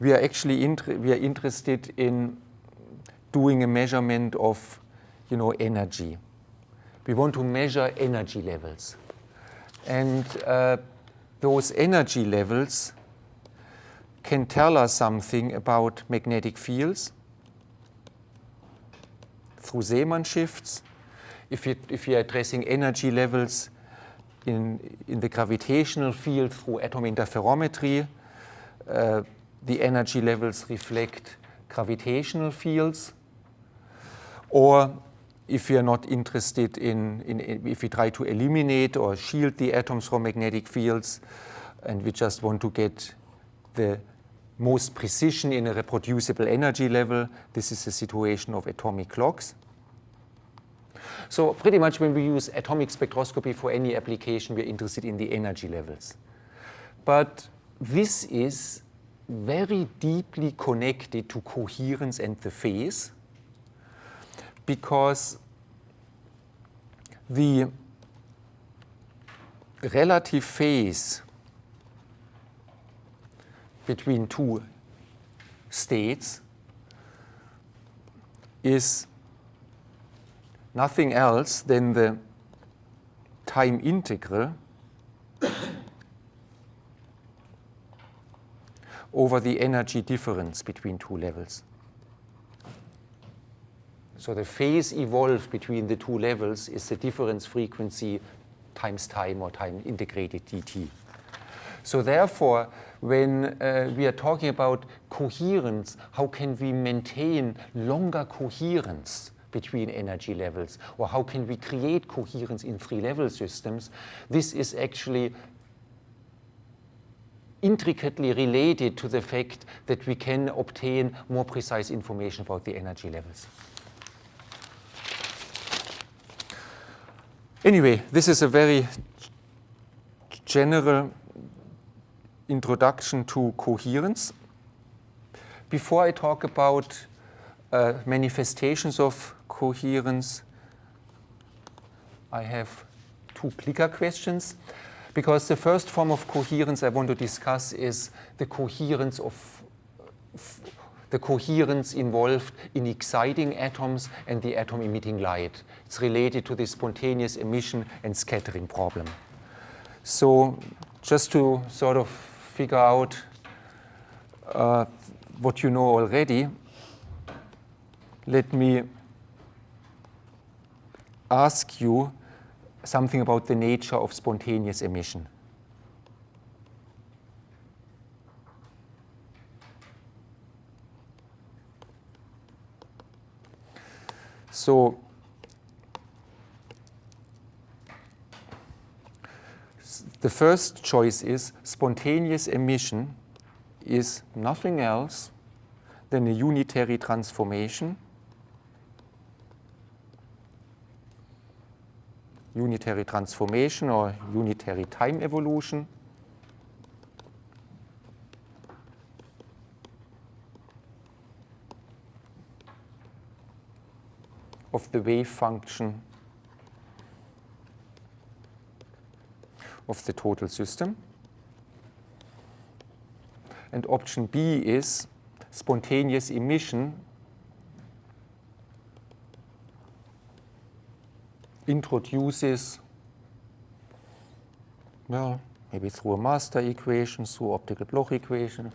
we are actually interested in doing a measurement of, energy. We want to measure energy levels, and those energy levels can tell us something about magnetic fields through Zeeman shifts. If you are addressing energy levels in the gravitational field through atom interferometry, the energy levels reflect gravitational fields. Or if we are not interested if we try to eliminate or shield the atoms from magnetic fields, and we just want to get the most precision in a reproducible energy level, this is the situation of atomic clocks. So pretty much when we use atomic spectroscopy for any application, we're interested in the energy levels. But this is very deeply connected to coherence and the phase, because the relative phase between two states is nothing else than the time integral over the energy difference between two levels. So the phase evolved between the two levels is the difference frequency times time, or time integrated dt. So therefore, when we are talking about coherence, how can we maintain longer coherence between energy levels? Or how can we create coherence in three-level systems? This is actually intricately related to the fact that we can obtain more precise information about the energy levels. Anyway, this is a very general introduction to coherence. Before I talk about manifestations of coherence, I have two clicker questions, because the first form of coherence I want to discuss is the coherence involved in exciting atoms and the atom emitting light. It's related to the spontaneous emission and scattering problem. So just to sort of figure out what you know already, let me ask you something about the nature of spontaneous emission. So the first choice is spontaneous emission is nothing else than a unitary transformation, or unitary time evolution of the wave function of the total system. And option B is spontaneous emission introduces, well, maybe through a master equation, through optical Bloch equation,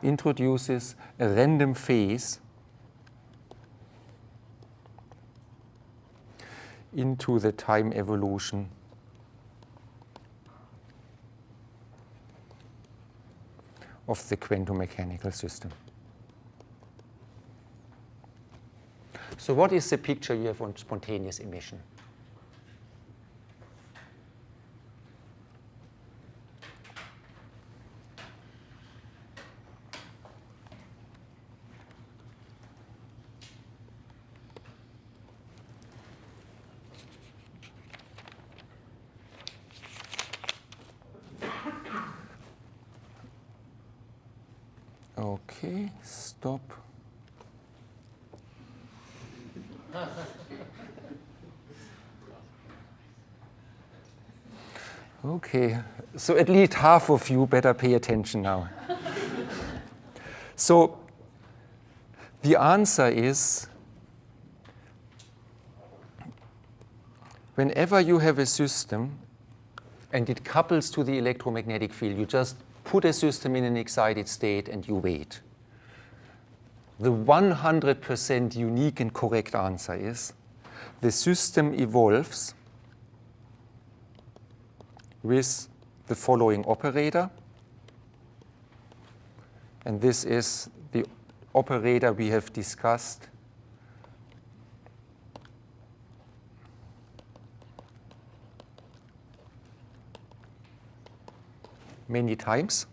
introduces a random phase into the time evolution of the quantum mechanical system. So what is the picture you have on spontaneous emission? Okay, stop. Okay, so at least half of you better pay attention now. So the answer is, whenever you have a system and it couples to the electromagnetic field, you just put a system in an excited state and you wait. The 100% unique and correct answer is the system evolves with the following operator. And this is the operator we have discussed many times.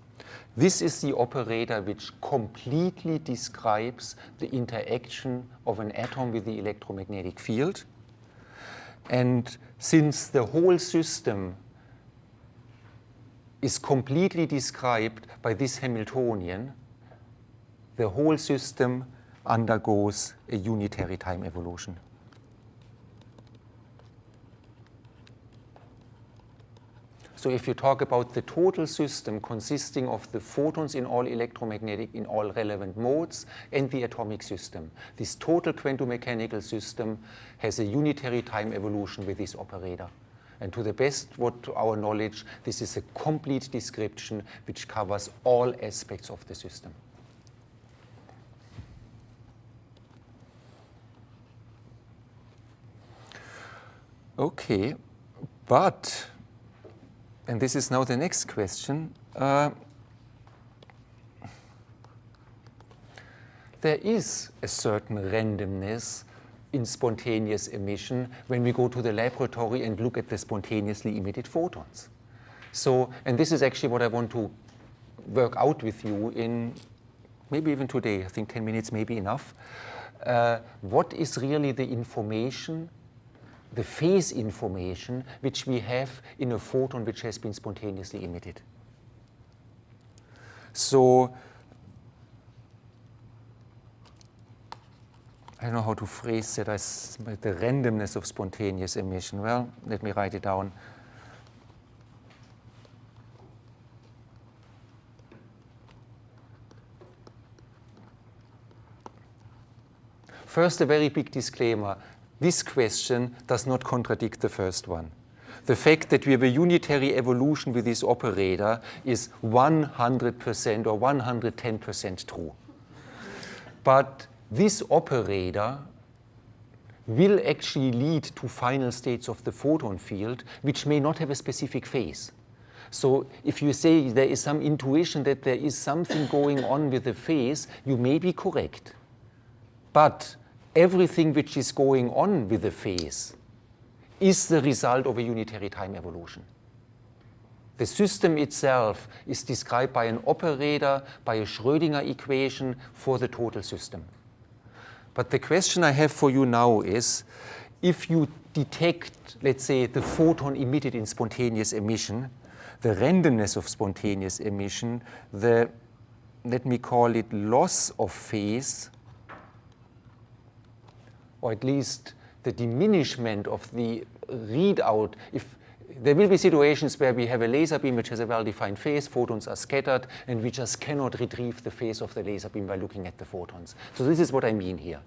This is the operator which completely describes the interaction of an atom with the electromagnetic field. And since the whole system is completely described by this Hamiltonian, the whole system undergoes a unitary time evolution. So if you talk about the total system consisting of the photons in all relevant modes and the atomic system, this total quantum mechanical system has a unitary time evolution with this operator. And to the best to our knowledge, this is a complete description which covers all aspects of the system. Okay, but, and this is now the next question, there is a certain randomness in spontaneous emission when we go to the laboratory and look at the spontaneously emitted photons. So, and this is actually what I want to work out with you in maybe even today. I think 10 minutes may be enough. What is really the information, the phase information, which we have in a photon which has been spontaneously emitted? So, I don't know how to phrase that as the randomness of spontaneous emission. Well, let me write it down. First, a very big disclaimer. This question does not contradict the first one. The fact that we have a unitary evolution with this operator is 100% or 110% true. But this operator will actually lead to final states of the photon field, which may not have a specific phase. So if you say there is some intuition that there is something going on with the phase, you may be correct. But everything which is going on with the phase is the result of a unitary time evolution. The system itself is described by an operator, by a Schrödinger equation for the total system. But the question I have for you now is, if you detect, let's say, the photon emitted in spontaneous emission, the randomness of spontaneous emission, the, let me call it loss of phase, or at least the diminishment of the readout. If there will be situations where we have a laser beam which has a well-defined phase, photons are scattered, and we just cannot retrieve the phase of the laser beam by looking at the photons. So this is what I mean here.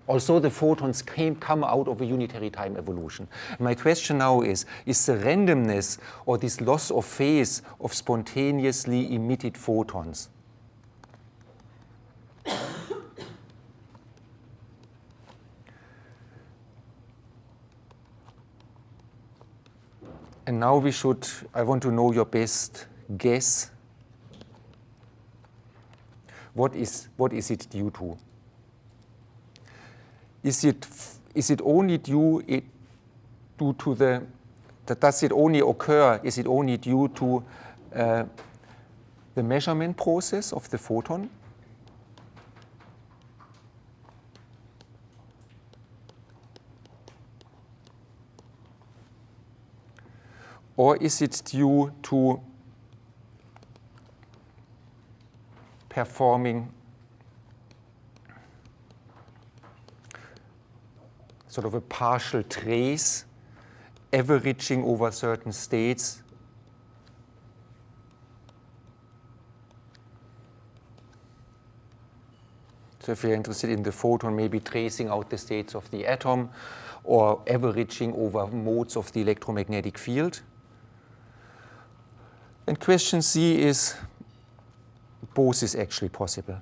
Also, the photons come out of a unitary time evolution. My question now is the randomness or this loss of phase of spontaneously emitted photons and now I want to know your best guess. what is it due to? Is it only due to the, does it only occur, is it only due to the measurement process of the photon? Or is it due to performing sort of a partial trace, averaging over certain states? So if you're interested in the photon, maybe tracing out the states of the atom or averaging over modes of the electromagnetic field. And question C is, both is actually possible.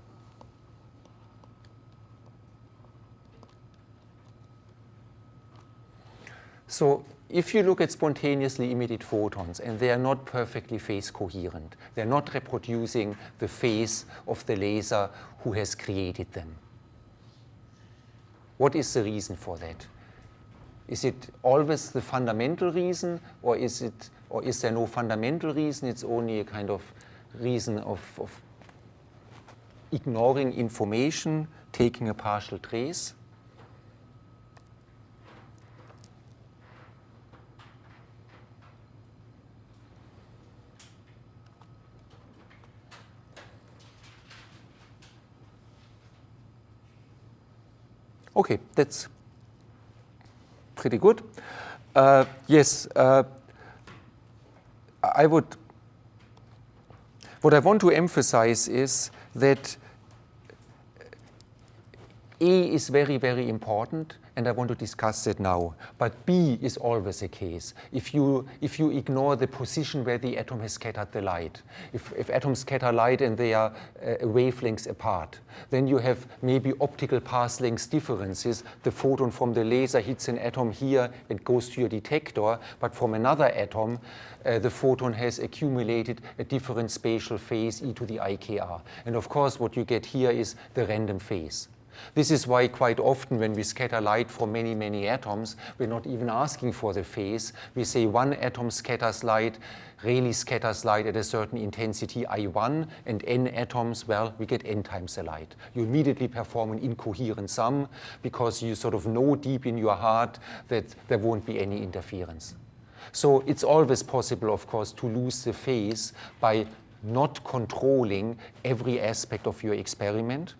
So if you look at spontaneously emitted photons and they are not perfectly phase coherent, they're not reproducing the phase of the laser who has created them. What is the reason for that? Is it always the fundamental reason, or is there no fundamental reason? It's only a kind of reason of ignoring information, taking a partial trace? Okay, that's pretty good. Yes, what I want to emphasize is that A is very, very important, and I want to discuss that now. But B is always the case. If you ignore the position where the atom has scattered the light, if atoms scatter light and they are wavelengths apart, then you have maybe optical path length differences. The photon from the laser hits an atom here and goes to your detector, but from another atom, the photon has accumulated a different spatial phase, e to the IKR. And of course, what you get here is the random phase. This is why quite often when we scatter light from many, many atoms, we're not even asking for the phase. We say one atom scatters light, really scatters light at a certain intensity I1, and n atoms, well, we get n times the light. You immediately perform an incoherent sum because you sort of know deep in your heart that there won't be any interference. So it's always possible, of course, to lose the phase by not controlling every aspect of your experiment.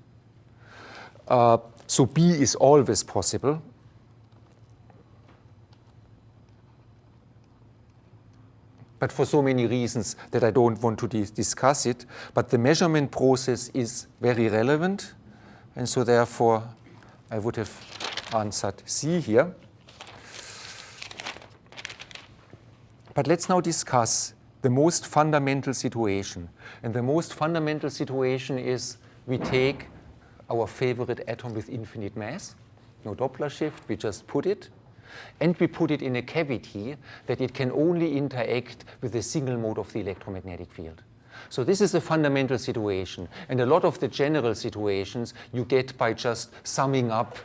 So B is always possible. But for so many reasons that I don't want to discuss it. But the measurement process is very relevant. And so therefore, I would have answered C here. But let's now discuss the most fundamental situation. And the most fundamental situation is we take our favorite atom with infinite mass, no Doppler shift, we just put it, and we put it in a cavity that it can only interact with a single mode of the electromagnetic field. So this is a fundamental situation, and a lot of the general situations you get by just summing up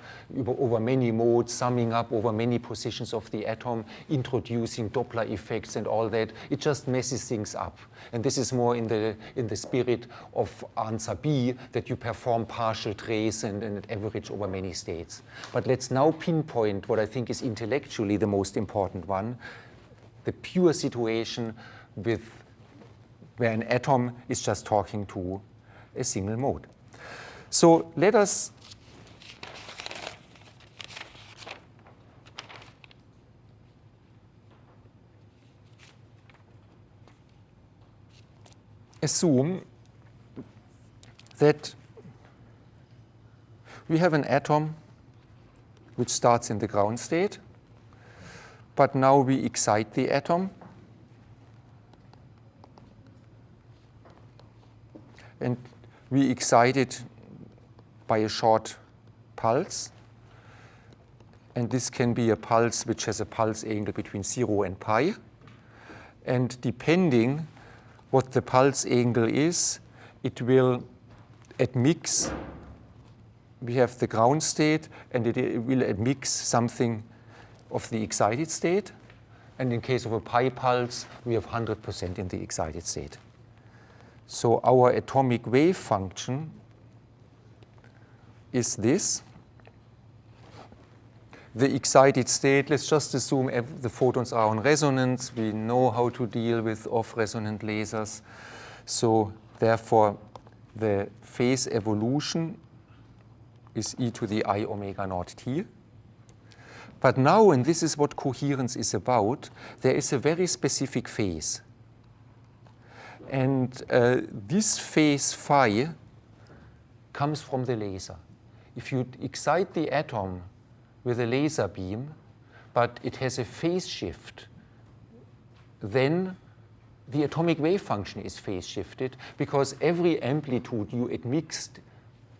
over many modes, summing up over many positions of the atom, introducing Doppler effects and all that. It just messes things up. And this is more in the spirit of answer B, that you perform partial trace and average over many states. But let's now pinpoint what I think is intellectually the most important one, the pure situation where an atom is just talking to a single mode. So let us assume that we have an atom which starts in the ground state, but now we excite the atom. And we excite it by a short pulse. And this can be a pulse which has a pulse angle between 0 and pi. And depending what the pulse angle is, it will admix, we have the ground state, and it will admix something of the excited state. And in case of a pi pulse, we have 100% in the excited state. So our atomic wave function is this. The excited state, let's just assume the photons are on resonance. We know how to deal with off-resonant lasers. So therefore, the phase evolution is e to the I omega naught t. But now, and this is what coherence is about, there is a very specific phase. And this phase phi comes from the laser. If you excite the atom with a laser beam, but it has a phase shift, then the atomic wave function is phase shifted, because every amplitude you admixed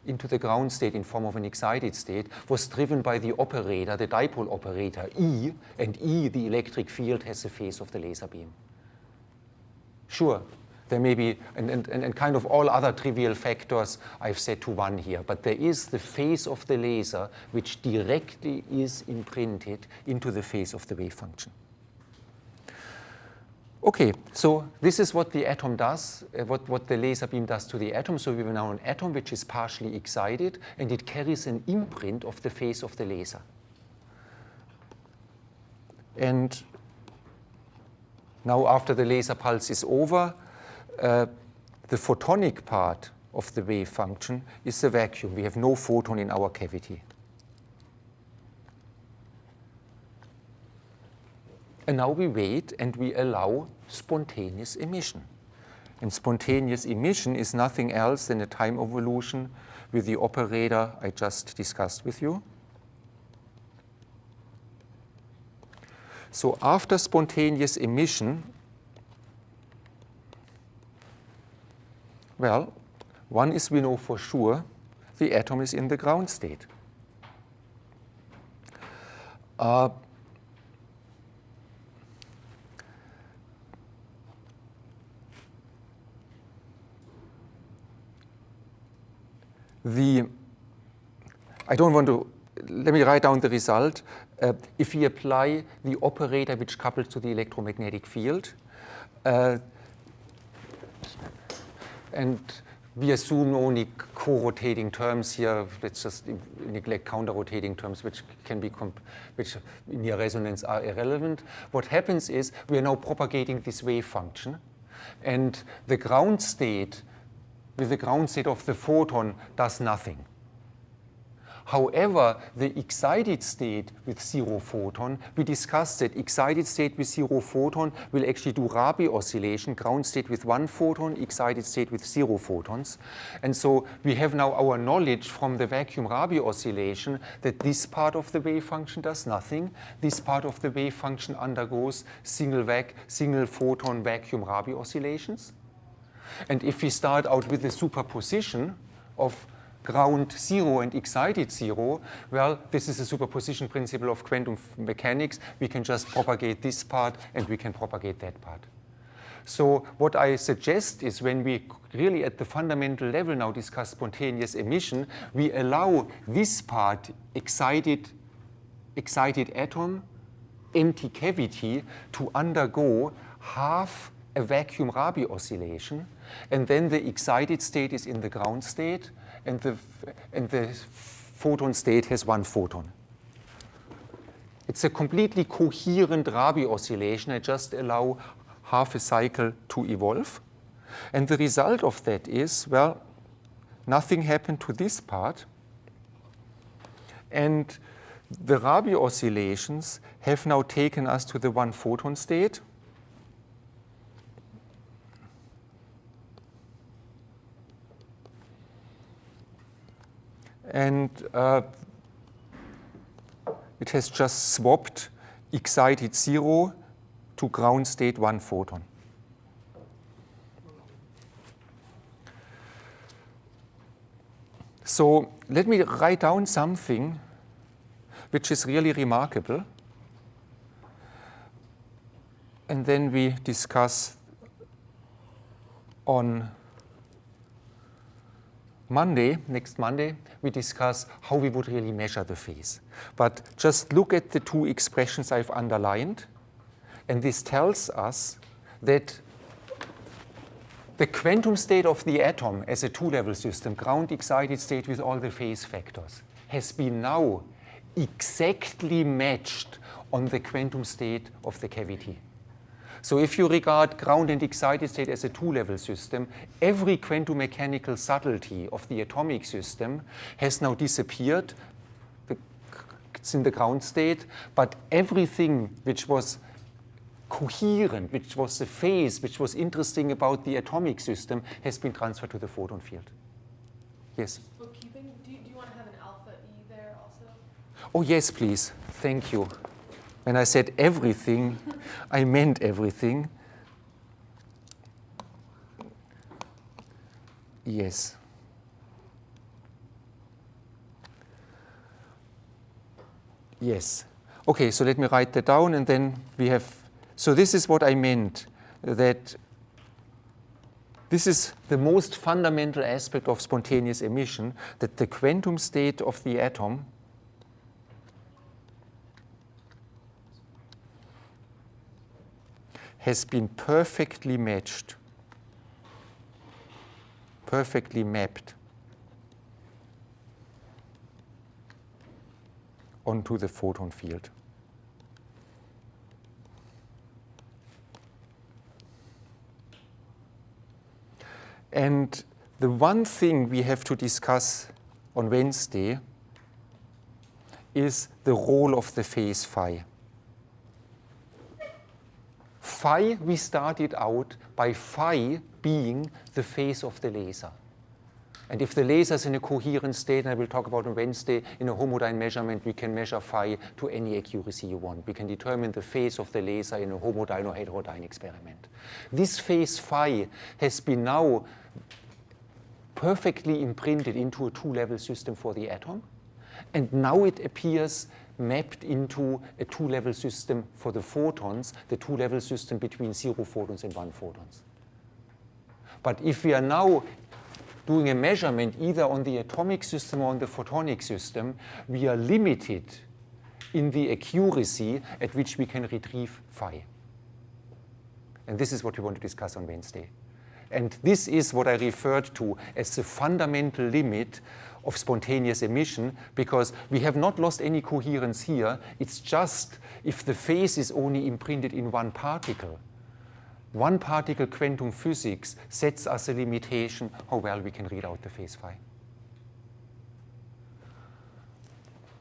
into the ground state in form of an excited state was driven by the operator, the dipole operator E, and E, the electric field, has the phase of the laser beam. Sure, there may be, and kind of all other trivial factors I've set to 1 here, but there is the phase of the laser which directly is imprinted into the phase of the wave function. Okay, so this is what the atom does, what the laser beam does to the atom. So we have now an atom which is partially excited, and it carries an imprint of the phase of the laser. And now after the laser pulse is over, the photonic part of the wave function is the vacuum. We have no photon in our cavity. And now we wait and we allow spontaneous emission. And spontaneous emission is nothing else than a time evolution with the operator I just discussed with you. So after spontaneous emission, well, one is we know for sure, the atom is in the ground state. I don't want to, let me write down the result. If we apply the operator which couples to the electromagnetic field, and we assume only co-rotating terms here, let's just neglect counter-rotating terms which can be which near resonance are irrelevant. What happens is we are now propagating this wave function, and the ground state with the ground state of the photon does nothing. However, the excited state with 0 photon, we discussed that excited state with 0 photon will actually do Rabi oscillation, ground state with 1 photon, excited state with 0 photons. And so we have now our knowledge from the vacuum Rabi oscillation that this part of the wave function does nothing. This part of the wave function undergoes single photon vacuum Rabi oscillations. And if we start out with the superposition of ground 0 and excited 0, well, this is a superposition principle of quantum mechanics. We can just propagate this part and we can propagate that part. So what I suggest is when we really at the fundamental level now discuss spontaneous emission, we allow this part, excited atom, empty cavity, to undergo half a vacuum Rabi oscillation, and then the excited state is in the ground state, and the photon state has 1 photon. It's a completely coherent Rabi oscillation. I just allow half a cycle to evolve. And the result of that is, well, nothing happened to this part. And the Rabi oscillations have now taken us to the 1 photon state. And it has just swapped excited 0 to ground state 1 photon. So let me write down something which is really remarkable, and then we discuss on next Monday, we discuss how we would really measure the phase. But just look at the two expressions I've underlined, and this tells us that the quantum state of the atom as a two-level system, ground-excited state with all the phase factors, has been now exactly matched on the quantum state of the cavity. So if you regard ground and excited state as a two-level system, every quantum mechanical subtlety of the atomic system has now disappeared. It's in the ground state, but everything which was coherent, which was the phase, which was interesting about the atomic system, has been transferred to the photon field. Yes? Bookkeeping, do you want to have an alpha E there also? Oh, yes, please. Thank you. When I said everything, I meant everything. Yes. Yes. Okay, so let me write that down, and then we have, so this is what I meant, that this is the most fundamental aspect of spontaneous emission, that the quantum state of the atom has been perfectly matched, perfectly mapped onto the photon field. And the one thing we have to discuss on Wednesday is the role of the phase phi. Phi, we started out by phi being the phase of the laser. And if the laser is in a coherent state, and I will talk about on Wednesday, in a homodyne measurement, we can measure phi to any accuracy you want. We can determine the phase of the laser in a homodyne or heterodyne experiment. This phase phi has been now perfectly imprinted into a two-level system for the atom, and now it appears mapped into a two-level system for the photons, the two-level system between 0 photons and 1 photons. But if we are now doing a measurement either on the atomic system or on the photonic system, we are limited in the accuracy at which we can retrieve phi. And this is what we want to discuss on Wednesday. And this is what I referred to as the fundamental limit of spontaneous emission, because we have not lost any coherence here. It's just if the phase is only imprinted in one particle quantum physics sets us a limitation how well we can read out the phase phi.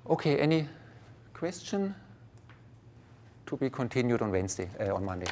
Okay, any question? To be continued on Wednesday, on Monday.